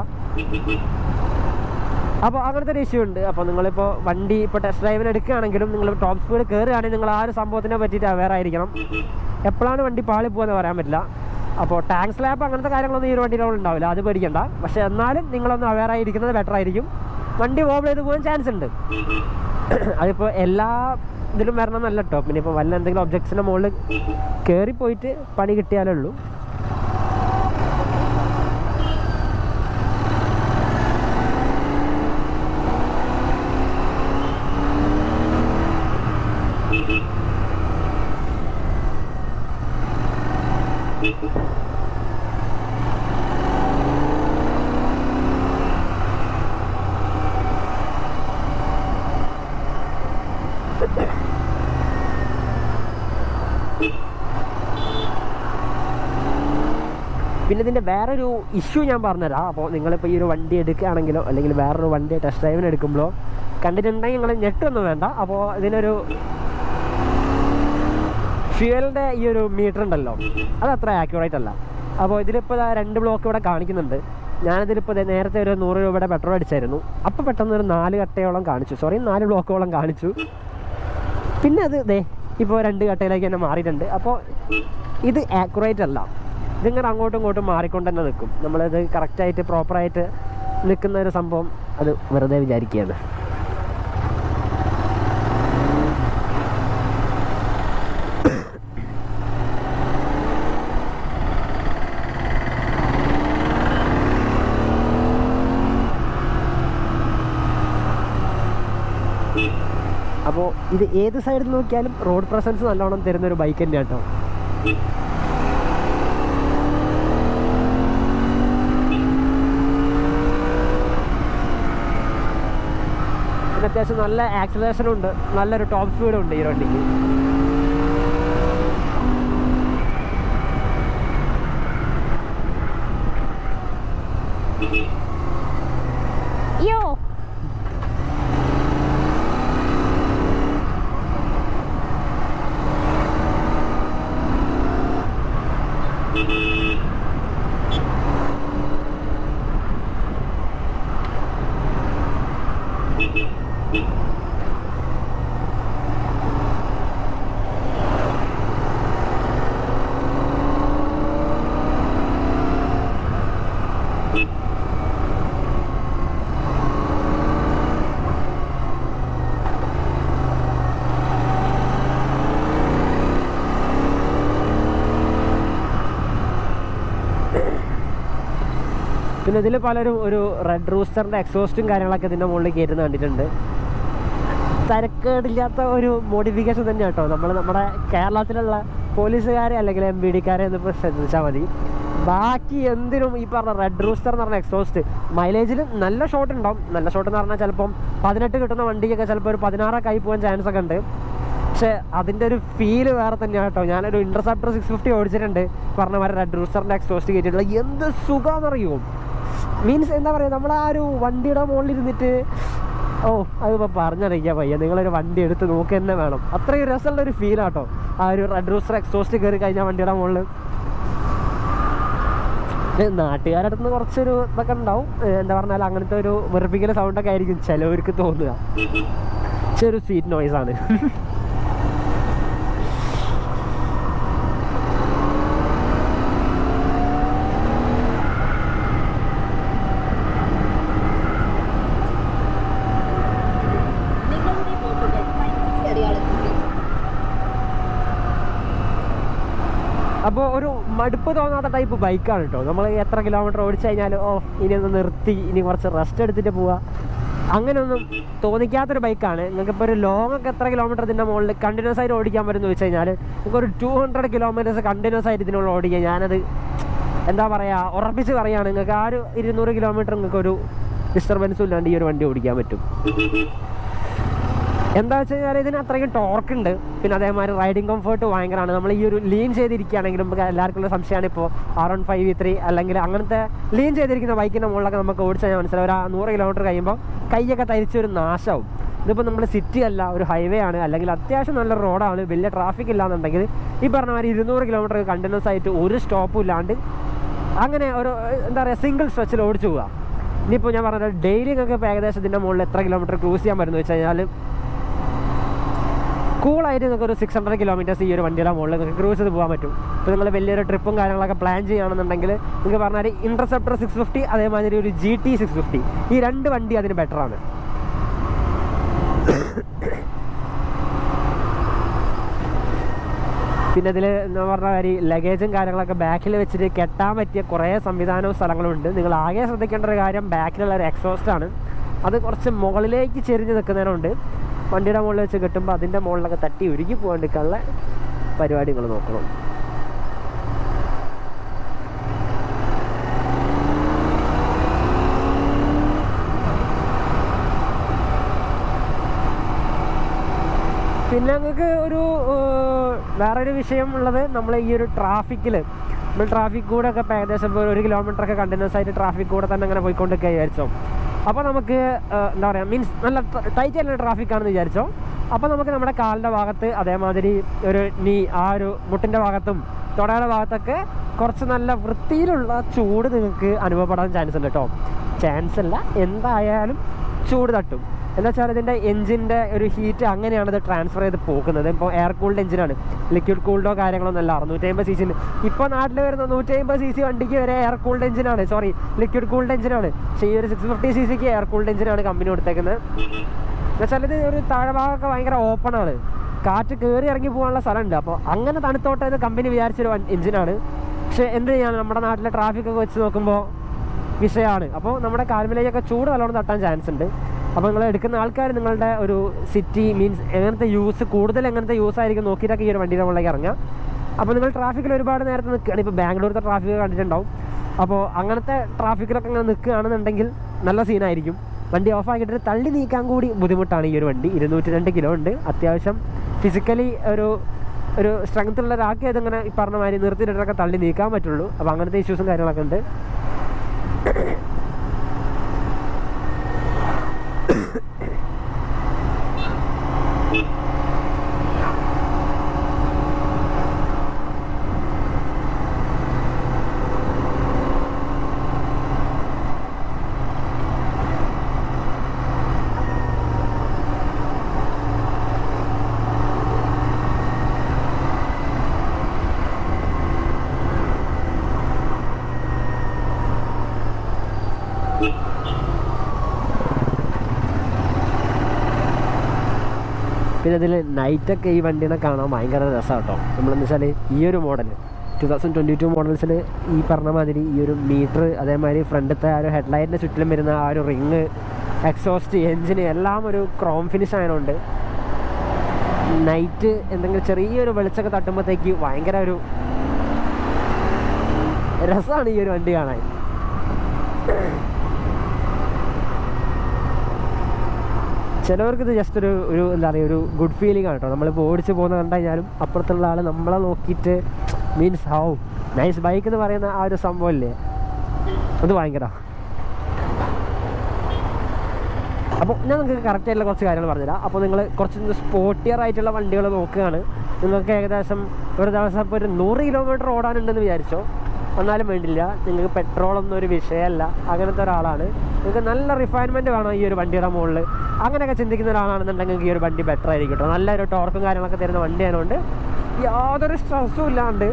Speaker 1: അപ്പോൾ അങ്ങനത്തെ ഒരു ഇഷ്യൂ ഉണ്ട്. അപ്പോൾ നിങ്ങളിപ്പോൾ വണ്ടി ഇപ്പോൾ ടെസ്റ്റ് ഡ്രൈവിന് എടുക്കുകയാണെങ്കിലും നിങ്ങൾ ടോപ്പ് സ്പീഡ് കയറുകയാണെങ്കിൽ നിങ്ങൾ ആ ഒരു സംഭവത്തിനെ പറ്റിയിട്ട് അവെയർ ആയിരിക്കണം. എപ്പോഴാണ് വണ്ടി പാളി പോകുമെന്ന് പറയാൻ പറ്റില്ല. അപ്പോൾ ടാങ്ക് സ്ലാപ്പ് അങ്ങനത്തെ കാര്യങ്ങളൊന്നും ഈ ഒരു വണ്ടിയിലോട് ഉണ്ടാവില്ല, അത് പേടിക്കണ്ട. പക്ഷേ എന്നാലും നിങ്ങളൊന്ന് അവെയർ ആയിരിക്കുന്നത് ബെറ്റർ ആയിരിക്കും. വണ്ടി വോബിൾ ചെയ്ത് പോകാൻ ചാൻസ് ഉണ്ട്. അതിപ്പോൾ എല്ലാ ഇതിലും വരണം എന്നല്ല കേട്ടോ. പിന്നെ ഇപ്പോൾ വല്ല എന്തെങ്കിലും ഒബ്ജക്ട്സിൻ്റെ മുകളിൽ കയറിപ്പോയിട്ട് പണി കിട്ടിയാലേ ഉള്ളൂ. പിന്നെ ഇതിൻ്റെ വേറൊരു ഇഷ്യൂ ഞാൻ പറഞ്ഞുതരാം. അപ്പോൾ നിങ്ങളിപ്പോൾ ഈ ഒരു വണ്ടി എടുക്കുകയാണെങ്കിലോ അല്ലെങ്കിൽ വേറൊരു വണ്ടി ടെസ്റ്റ് ഡ്രൈവിന് എടുക്കുമ്പോഴോ കണ്ടിട്ടുണ്ടെങ്കിൽ നിങ്ങൾ ഞെട്ടൊന്നും വേണ്ട. അപ്പോൾ ഇതിനൊരു ഫ്യൂവലിൻ്റെ ഈ ഒരു മീറ്റർ ഉണ്ടല്ലോ, അത് അത്ര ആക്യുറേറ്റ് അല്ല. അപ്പോൾ ഇതിലിപ്പോൾ 2 ബ്ലോക്ക് ഇവിടെ കാണിക്കുന്നുണ്ട്. ഞാനിതിലിപ്പോൾ നേരത്തെ ഒരു 100 രൂപയുടെ പെട്രോൾ അടിച്ചായിരുന്നു. അപ്പോൾ പെട്ടെന്ന് ഒരു 4 കട്ടയോളം കാണിച്ചു, 4 ബ്ലോക്കോളം കാണിച്ചു. പിന്നെ അത് ഇപ്പോൾ 2 കട്ടയിലേക്ക് തന്നെ മാറിയിട്ടുണ്ട്. അപ്പോൾ ഇത് ആക്യുറേറ്റ് അല്ല. ഇതിങ്ങനെ അങ്ങോട്ടും ഇങ്ങോട്ടും മാറിക്കൊണ്ട് തന്നെ നിൽക്കും. നമ്മളത് കറക്റ്റായിട്ട് പ്രോപ്പറായിട്ട് നിൽക്കുന്ന ഒരു സംഭവം അത് വെറുതെ വിചാരിക്കുകയാണ്. അപ്പോൾ ഇത് ഏത് സൈഡിൽ നോക്കിയാലും റോഡ് പ്രസൻസ് നല്ലോണം തരുന്നൊരു ബൈക്ക് തന്നെയാണ് കേട്ടോ. പിന്നെ അത്യാവശ്യം നല്ല ആക്സിലറേഷനും ഉണ്ട്, നല്ലൊരു ടോപ്പ് സ്പീഡും ഉണ്ട് ഈ വണ്ടിക്ക്. പിന്നെ ഇതിൽ പലരും ഒരു റെഡ് റൂസ്റ്ററിൻ്റെ എക്സോസ്റ്റും കാര്യങ്ങളൊക്കെ ഇതിൻ്റെ മുകളിൽ കയറ്റുന്ന കണ്ടിട്ടുണ്ട്. തരക്കേടില്ലാത്ത ഒരു മോഡിഫിക്കേഷൻ തന്നെ കേട്ടോ. നമ്മുടെ കേരളത്തിലുള്ള പോലീസുകാരെ അല്ലെങ്കിൽ MVDക്കാരെ എന്നിപ്പോൾ ശ്രദ്ധിച്ചാൽ മതി. ബാക്കി എന്തിനും ഈ പറഞ്ഞ റെഡ് റൂസ്റ്റർ എന്ന് പറഞ്ഞ എക്സോസ്റ്റ് മൈലേജിൽ നല്ല ഷോട്ട് ഉണ്ടാവും. നല്ല ഷോട്ട് എന്ന് പറഞ്ഞാൽ ചിലപ്പം 18 കിട്ടുന്ന വണ്ടിക്കൊക്കെ ചിലപ്പോൾ ഒരു 16 ആയി പോകാൻ ചാൻസ് ഒക്കെ ഉണ്ട്. പക്ഷേ അതിൻ്റെ ഒരു ഫീല് വേറെ തന്നെയാണ് കേട്ടോ. ഞാനൊരു ഇൻ്റർസെപ്റ്റർ 650 ഓടിച്ചിട്ടുണ്ട്, പറഞ്ഞ മാതിരി റെഡ് റൂസ്റ്ററിൻ്റെ എക്സോസ്റ്റ് കയറ്റിയിട്ടുള്ള എന്ത് സുഖമാണെന്നറിയോ. മീൻസ് എന്താ പറയുക, നമ്മൾ ആ ഒരു വണ്ടിയുടെ മുകളിൽ ഇരുന്നിട്ട് അതിപ്പോൾ പറഞ്ഞറിയിക്കാൻ പയ്യ, നിങ്ങളൊരു വണ്ടി എടുത്ത് നോക്കുക തന്നെ വേണം. അത്രയും രസമുള്ള ഒരു ഫീലാട്ടോ ആ ഒരു റെഡ് റൂസ്റ്റർ എക്സോസ്റ്റ് കയറി കഴിഞ്ഞാൽ വണ്ടിയുടെ മുകളിൽ. നാട്ടുകാരുടെ അടുത്ത് നിന്ന് കുറച്ചൊരു ഇതൊക്കെ ഉണ്ടാവും, എന്താ പറഞ്ഞാൽ അങ്ങനത്തെ ഒരു വെറുപ്പിക്കൽ സൗണ്ടൊക്കെ ആയിരിക്കും ചിലവർക്ക് തോന്നുക. പക്ഷെ ഒരു സ്വീറ്റ് നോയ്സാണ്. അപ്പോൾ ഒരു മടുപ്പ് തോന്നാത്ത ടൈപ്പ് ബൈക്കാണ് കേട്ടോ. നമ്മൾ എത്ര കിലോമീറ്റർ ഓടിച്ചു കഴിഞ്ഞാൽ ഇനി ഒന്ന് നിർത്തി ഇനി കുറച്ച് റെസ്റ്റ് എടുത്തിട്ട് പോവുക, അങ്ങനെയൊന്നും തോന്നിക്കാത്തൊരു ബൈക്കാണ്. നിങ്ങൾക്കിപ്പോൾ ഒരു ലോങ് ഒക്കെ എത്ര കിലോമീറ്റർ ഇതിൻ്റെ മുകളിൽ കണ്ടിന്യൂസ് ആയിട്ട് ഓടിക്കാൻ പറ്റുമെന്ന് വെച്ച് കഴിഞ്ഞാൽ നിങ്ങൾക്കൊരു 200 കിലോമീറ്റേഴ്സ് കണ്ടിന്യൂസ് ആയിട്ട് ഇതിനുള്ള ഓടിക്കുക. ഞാനത് എന്താ പറയുക, ഉറപ്പിച്ച് പറയുകയാണ്, നിങ്ങൾക്ക് ആ ഒരു 200 കിലോമീറ്റർ നിങ്ങൾക്കൊരു ഡിസ്റ്റർബൻസും ഇല്ലാണ്ട് ഈ ഒരു വണ്ടി ഓടിക്കാൻ പറ്റും. എന്താ വെച്ച് കഴിഞ്ഞാൽ ഇതിന് അത്രയ്ക്കും ടോർക്ക് ഉണ്ട്. പിന്നെ അതേമാതിരി റൈഡിങ് കംഫർട്ട് ഭയങ്കരമാണ്. നമ്മൾ ഈ ഒരു ലീൻ ചെയ്തിരിക്കുകയാണെങ്കിലും നമുക്ക് എല്ലാവർക്കും ഉള്ള സംശയമാണ് ഇപ്പോൾ R15 V3 അല്ലെങ്കിൽ അങ്ങനത്തെ ലീൻ ചെയ്തിരിക്കുന്ന ബൈക്കിൻ്റെ മുകളിലൊക്കെ നമുക്ക് ഓടിച്ചാൽ മനസ്സിലാവും ഒരു 100 കിലോമീറ്റർ കഴിയുമ്പോൾ കൈയൊക്കെ തരിച്ചൊരു നാശമാവും. ഇതിപ്പോൾ നമ്മൾ സിറ്റി അല്ല, ഒരു ഹൈവേ ആണ്, അല്ലെങ്കിൽ അത്യാവശ്യം നല്ല റോഡാണ്, വലിയ ട്രാഫിക് ഇല്ലാന്നുണ്ടെങ്കിൽ ഈ പറഞ്ഞ മാതിരി 200 കിലോമീറ്റർ കണ്ടിന്യൂസ് ആയിട്ട് ഒരു സ്റ്റോപ്പും ഇല്ലാണ്ട് അങ്ങനെ ഒരു എന്താ പറയുക സിംഗിൾ സ്ട്രെച്ചിൽ ഓടിച്ചു പോവുക. ഇനിയിപ്പോൾ ഞാൻ പറഞ്ഞത് ഡെയിലി നിങ്ങൾക്ക് ഇപ്പോൾ ഏകദേശം ഇതിൻ്റെ മുകളിൽ എത്ര കിലോമീറ്റർ ക്രൂസ് ചെയ്യാൻ പറ്റുമെന്ന് വെച്ച് കഴിഞ്ഞാൽ കൂളായിട്ട് നിങ്ങൾക്ക് ഒരു 600 കിലോമീറ്റേഴ്സ് ഈ ഒരു വണ്ടിയുടെ മുകളിൽ നിങ്ങൾക്ക് ക്രൂസ് ചെയ്ത് പോകാൻ പറ്റും. ഇപ്പോൾ നിങ്ങൾ വലിയൊരു ട്രിപ്പും കാര്യങ്ങളൊക്കെ പ്ലാൻ ചെയ്യുകയാണെന്നുണ്ടെങ്കിൽ നിങ്ങൾക്ക് പറഞ്ഞാൽ ഇൻ്റർസെപ്റ്റർ 650 അതേമാതിരി ഒരു GT 650 ഈ 2 വണ്ടി അതിന് ബെറ്ററാണ്. പിന്നെ ഇതിൽ എന്താ പറഞ്ഞ കാര്യം ലഗേജും കാര്യങ്ങളൊക്കെ ബാക്കിൽ വെച്ചിട്ട് കെട്ടാൻ പറ്റിയ കുറേ സംവിധാനവും സ്ഥലങ്ങളും ഉണ്ട്. നിങ്ങൾ ആകെ ശ്രദ്ധിക്കേണ്ട ഒരു കാര്യം ബാക്കിലുള്ള ഒരു എക്സോസ്റ്റാണ്. അത് കുറച്ച് മുകളിലേക്ക് ചെരിഞ്ഞ് നിൽക്കുന്നതിനുണ്ട്. വണ്ടിയുടെ മുകളിൽ വെച്ച് കെട്ടുമ്പോൾ അതിൻ്റെ മുകളിലൊക്കെ തട്ടി ഉരുകി പോകാണ്ടിരിക്കാനുള്ള പരിപാടി നിങ്ങൾ നോക്കണം. പിന്നെ ഞങ്ങൾക്ക് ഒരു വേറൊരു വിഷയം ഉള്ളത്, നമ്മൾ ഈ ഒരു ട്രാഫിക്കിൽ നമ്മൾ ട്രാഫിക് കൂടെ ഒക്കെ ഇപ്പോൾ ഏകദേശം 1 കിലോമീറ്ററൊക്കെ കണ്ടിന്യൂസ് ആയിട്ട് ട്രാഫിക് കൂടെ തന്നെ അങ്ങനെ പോയിക്കൊണ്ടൊക്കെ വിചാരിച്ചോ. അപ്പോൾ നമുക്ക് എന്താ പറയുക മീൻസ് നല്ല ടൈറ്റ് ആയിട്ടുള്ള ട്രാഫിക്കാണെന്ന് വിചാരിച്ചോ. അപ്പോൾ നമുക്ക് നമ്മുടെ കാലിൻ്റെ ഭാഗത്ത് അതേമാതിരി ഒരു ആ ഒരു മുട്ടിൻ്റെ ഭാഗത്തും തുടയുടെ ഭാഗത്തൊക്കെ കുറച്ച് നല്ല വൃത്തിയിലുള്ള ചൂട് നിങ്ങൾക്ക് അനുഭവപ്പെടാൻ ചാൻസ് ഉണ്ട് കേട്ടോ. ചാൻസ് അല്ല, എന്തായാലും ചൂട് തട്ടും. എന്താ വെച്ചാൽ ഇതിൻ്റെ എഞ്ചിൻ്റെ ഒരു ഹീറ്റ് അങ്ങനെയാണ് ഇത് ട്രാൻസ്ഫർ ചെയ്ത് പോകുന്നത്. ഇപ്പോൾ എയർ കൂൾഡ് എഞ്ചിനാണ്, ലിക്വിഡ് കൂൾഡോ കാര്യങ്ങളൊന്നും അല്ല. 650 cc ഇപ്പോൾ നാട്ടിൽ വരുന്ന 150 cc വണ്ടിക്ക് വരെ എയർ കൂൾഡ് എഞ്ചിനാണ്, സോറി ലിക്വിഡ് കൂൾഡ് എഞ്ചിനാണ്. പക്ഷേ ഈ ഒരു 650 cc എയർ കൂൾഡ് എഞ്ചിനാണ് കമ്പനി കൊടുത്തേക്കുന്നത്. എന്നുവെച്ചാൽ ഇത് ഒരു താഴ്ഭാഗമൊക്കെ ഭയങ്കര ഓപ്പൺ ആണ്, കാറ്റ് കയറി ഇറങ്ങി പോകാനുള്ള സ്ഥലമുണ്ട്. അപ്പോൾ അങ്ങനെ തണുത്തോട്ടെ എന്ന് കമ്പനി വിചാരിച്ചൊരു എഞ്ചിനാണ്. പക്ഷേ എന്ത് ചെയ്യാൻ, നമ്മുടെ നാട്ടിലെ ട്രാഫിക്കൊക്കെ വെച്ച് നോക്കുമ്പോൾ വിഷയമാണ്. അപ്പോൾ നമ്മുടെ കാൽമേലേക്കൊക്കെ ചൂട് നല്ലോണം തട്ടാൻ ചാൻസ് ഉണ്ട്. അപ്പോൾ നിങ്ങൾ എടുക്കുന്ന ആൾക്കാർ നിങ്ങളുടെ ഒരു സിറ്റി മീൻസ് എങ്ങനത്തെ യൂസ് കൂടുതൽ എങ്ങനത്തെ യൂസ് ആയിരിക്കും നോക്കിയിട്ടൊക്കെ ഈ ഒരു വണ്ടിയുടെ മുകളിലേക്ക് ഇറങ്ങുക. അപ്പോൾ നിങ്ങൾ ട്രാഫിക്കിൽ ഒരുപാട് നേരത്തെ നിൽക്കുകയാണ്, ഇപ്പോൾ ബാംഗ്ലൂരത്തെ ട്രാഫിക് കണ്ടിട്ടുണ്ടാവും. അപ്പോൾ അങ്ങനത്തെ ട്രാഫിക്കിലൊക്കെ ഇങ്ങനെ നിൽക്കുകയാണെന്നുണ്ടെങ്കിൽ നല്ല സീനായിരിക്കും. വണ്ടി ഓഫാക്കിയിട്ട് തള്ളി നീക്കാൻ കൂടി ബുദ്ധിമുട്ടാണ് ഈ ഒരു വണ്ടി. 202 കിലോ ഉണ്ട്. അത്യാവശ്യം ഫിസിക്കലി ഒരു സ്ട്രെങ്ത് ഉള്ള ഒരാൾക്ക് അതിങ്ങനെ ഈ പറഞ്ഞ മാതിരി നിർത്തിയിട്ടൊക്കെ തള്ളി നീക്കാൻ പറ്റുള്ളൂ. അപ്പോൾ അങ്ങനത്തെ ഇഷ്യൂസും കാര്യങ്ങളൊക്കെ ഉണ്ട്. പിന്നെ ഇതിൽ നൈറ്റൊക്കെ ഈ വണ്ടീനെ കാണാൻ ഭയങ്കര രസമാണ് കേട്ടോ. നമ്മളെന്ന് വെച്ചാൽ ഈ ഒരു മോഡൽ 2022 മോഡൽസിൽ ഈ പറഞ്ഞ മാതിരി ഈ ഒരു മീറ്റർ, അതേമാതിരി ഫ്രണ്ടത്തെ ആ ഒരു ഹെഡ്ലൈറ്റിൻ്റെ ചുറ്റിലും വരുന്ന ആ ഒരു റിങ്, എക്സോസ്റ്റ്, എൻജിന് എല്ലാം ഒരു ക്രോം ഫിനിഷ് ആയതുകൊണ്ട് നൈറ്റ് എന്തെങ്കിലും ചെറിയൊരു വെളിച്ചൊക്കെ തട്ടുമ്പോഴത്തേക്ക് ഭയങ്കര ഒരു രസമാണ് ഈ ഒരു വണ്ടി കാണാൻ. ചിലവർക്ക് ഇത് ജസ്റ്റ് ഒരു എന്താ പറയുക ഒരു ഗുഡ് ഫീലിംഗ് ആണ് കേട്ടോ. നമ്മളിപ്പോൾ ഓടിച്ച് പോകുന്ന കണ്ടു കഴിഞ്ഞാലും അപ്പുറത്തുള്ള ആൾ നമ്മളെ നോക്കിയിട്ട് മീൻസ് ഹൗ നൈസ് ബൈക്ക് എന്ന് പറയുന്ന ആ ഒരു സംഭവം ഇല്ലേ, അത് ഭയങ്കര. അപ്പോൾ ഞാൻ നിങ്ങൾക്ക് കറക്റ്റായിട്ടുള്ള കുറച്ച് കാര്യങ്ങൾ പറഞ്ഞുതരാം. അപ്പോൾ നിങ്ങൾ കുറച്ച് സ്പോർട്ടിയർ ആയിട്ടുള്ള വണ്ടികൾ നോക്കുകയാണ്, നിങ്ങൾക്ക് ഏകദേശം ഒരു ദിവസം ഇപ്പോൾ ഒരു 100 കിലോമീറ്റർ ഓടാനുണ്ടെന്ന് വിചാരിച്ചോ, എന്നാലും വേണ്ടില്ല, നിങ്ങൾക്ക് പെട്രോളൊന്നും ഒരു വിഷയമല്ല. അങ്ങനത്തെ ഒരാളാണ്, നിങ്ങൾക്ക് നല്ല റിഫൈൻമെൻറ്റ് വേണം ഈ ഒരു വണ്ടിയുടെ മുകളിൽ, അങ്ങനെയൊക്കെ ചിന്തിക്കുന്ന ഒരാളാണെന്നുണ്ടെങ്കിൽ ഈ ഒരു വണ്ടി ബെറ്റർ ആയിരിക്കും കേട്ടോ. നല്ലൊരു ടോർക്കും കാര്യങ്ങളൊക്കെ തരുന്ന വണ്ടി ആയതുകൊണ്ട് യാതൊരു സ്ട്രെസ്സും ഇല്ലാണ്ട്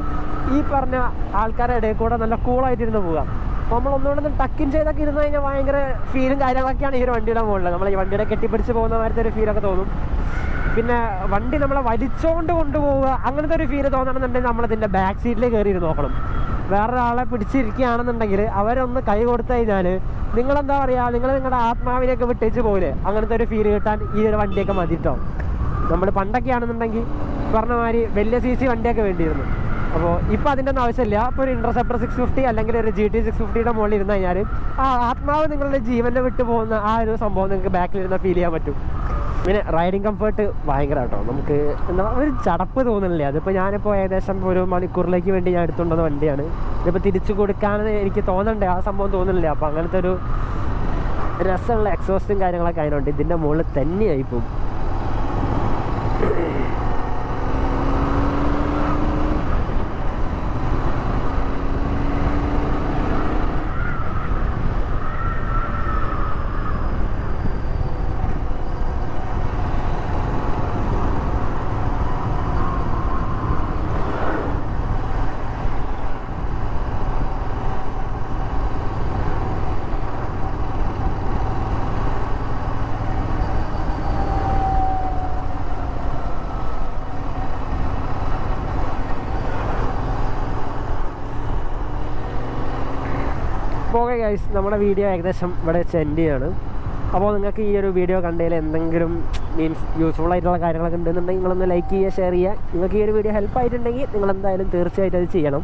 Speaker 1: ഈ പറഞ്ഞ ആൾക്കാരുടെ ഇടയിൽ കൂടെ നല്ല കൂളായിട്ടിരുന്ന് പോകാം. അപ്പോൾ നമ്മളൊന്നുകൊണ്ടൊന്നും ടക്കിൻ ചെയ്തൊക്കെ ഇരുന്ന് കഴിഞ്ഞാൽ ഭയങ്കര ഫീലും കാര്യങ്ങളൊക്കെയാണ് ഈ ഒരു വണ്ടിയുടെ മുകളിൽ. നമ്മൾ ഈ വണ്ടിയുടെ കെട്ടിപ്പിടിച്ച് പോകുന്ന മാതിരത്തെ ഒരു ഫീലൊക്കെ തോന്നും. പിന്നെ വണ്ടി നമ്മളെ വലിച്ചുകൊണ്ട് കൊണ്ടുപോവുക അങ്ങനത്തെ ഒരു ഫീല് തോന്നണമെന്നുണ്ടെങ്കിൽ നമ്മളിതിൻ്റെ ബാക്ക് സീറ്റിൽ കയറിയിരുന്ന് നോക്കണം. വേറൊരാളെ പിടിച്ചിരിക്കുകയാണെന്നുണ്ടെങ്കിൽ അവരൊന്ന് കൈ കൊടുത്തു കഴിഞ്ഞാൽ നിങ്ങളെന്താ പറയുക, നിങ്ങളുടെ ആത്മാവിനെയൊക്കെ വിട്ടേച്ച് പോലെ അങ്ങനത്തെ ഒരു ഫീല് കിട്ടാൻ ഈ ഒരു വണ്ടിയൊക്കെ മതി കേട്ടോ. നമ്മൾ പണ്ടൊക്കെ ആണെന്നുണ്ടെങ്കിൽ പറഞ്ഞ മാതിരി വലിയ CC വണ്ടിയൊക്കെ വേണ്ടിയിരുന്നു. അപ്പോൾ ഇപ്പോൾ അതിൻ്റെ ഒന്നും ആവശ്യമില്ല. ഇപ്പോൾ ഒരു ഇൻ്റർസെപ്റ്റർ 650 അല്ലെങ്കിൽ ഒരു GT 650യുടെ മുകളിൽ ഇരുന്ന് കഴിഞ്ഞാൽ ആ ആത്മാവ് നിങ്ങളുടെ ജീവനെ വിട്ടു പോകുന്ന ആ ഒരു സംഭവം നിങ്ങൾക്ക് ബാക്കിലിരുന്ന് ഫീൽ ചെയ്യാൻ പറ്റും. പിന്നെ റൈഡിങ് കംഫർട്ട് ഭയങ്കര കേട്ടോ. നമുക്ക് എന്താ ഒരു ചടപ്പ് തോന്നുന്നില്ല. അതിപ്പോൾ ഞാനിപ്പോൾ ഏകദേശം ഒരു മണിക്കൂറിലേക്ക് വേണ്ടി ഞാൻ എടുത്തുകൊണ്ടുവന്ന വണ്ടിയാണ്. ഇതിപ്പോൾ തിരിച്ചു കൊടുക്കാനെന്ന് എനിക്ക് തോന്നണ്ടേ, ആ സംഭവം തോന്നുന്നില്ല. അപ്പോൾ അങ്ങനത്തെ ഒരു രസമുള്ള എക്സോസ്റ്റും കാര്യങ്ങളൊക്കെ അതിനുണ്ട്. ഇതിൻ്റെ മുകളിൽ തന്നെയായി പോകും. ഓക്കെ ഗൈസ്, നമ്മുടെ വീഡിയോ ഏകദേശം ഇവിടെ വെച്ച് എൻഡ് ചെയ്യാണ്. അപ്പോൾ നിങ്ങൾക്ക് ഈ ഒരു വീഡിയോ കണ്ടതിൽ എന്തെങ്കിലും മീൻസ് യൂസ്ഫുൾ ആയിട്ടുള്ള കാര്യങ്ങളൊക്കെ ഉണ്ടെന്നുണ്ടെങ്കിൽ നിങ്ങളൊന്ന് ലൈക്ക് ചെയ്യുക, ഷെയർ ചെയ്യുക. നിങ്ങൾക്ക് ഈ ഒരു വീഡിയോ ഹെൽപ്പ് ആയിട്ടുണ്ടെങ്കിൽ നിങ്ങളെന്തായാലും തീർച്ചയായിട്ടും അത് ചെയ്യണം.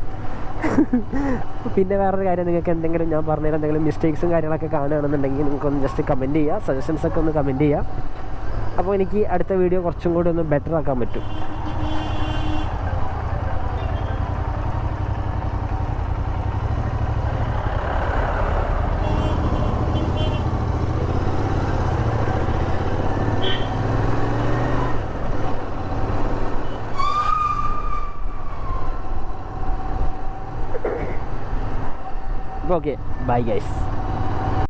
Speaker 1: പിന്നെ വേറൊരു കാര്യം, നിങ്ങൾക്ക് എന്തെങ്കിലും ഞാൻ പറഞ്ഞതിൽ എന്തെങ്കിലും മിസ്റ്റേക്സും കാര്യങ്ങളൊക്കെ കാണുകയാണെന്നുണ്ടെങ്കിൽ നിങ്ങൾക്കൊന്ന് ജസ്റ്റ് കമൻറ്റ് ചെയ്യുക, സജഷൻസൊക്കെ ഒന്ന് കമൻറ്റ് ചെയ്യുക. അപ്പോൾ എനിക്ക് അടുത്ത വീഡിയോ കുറച്ചും കൂടി ഒന്ന് ബെറ്റർ ആക്കാൻ പറ്റും. Okay, bye guys.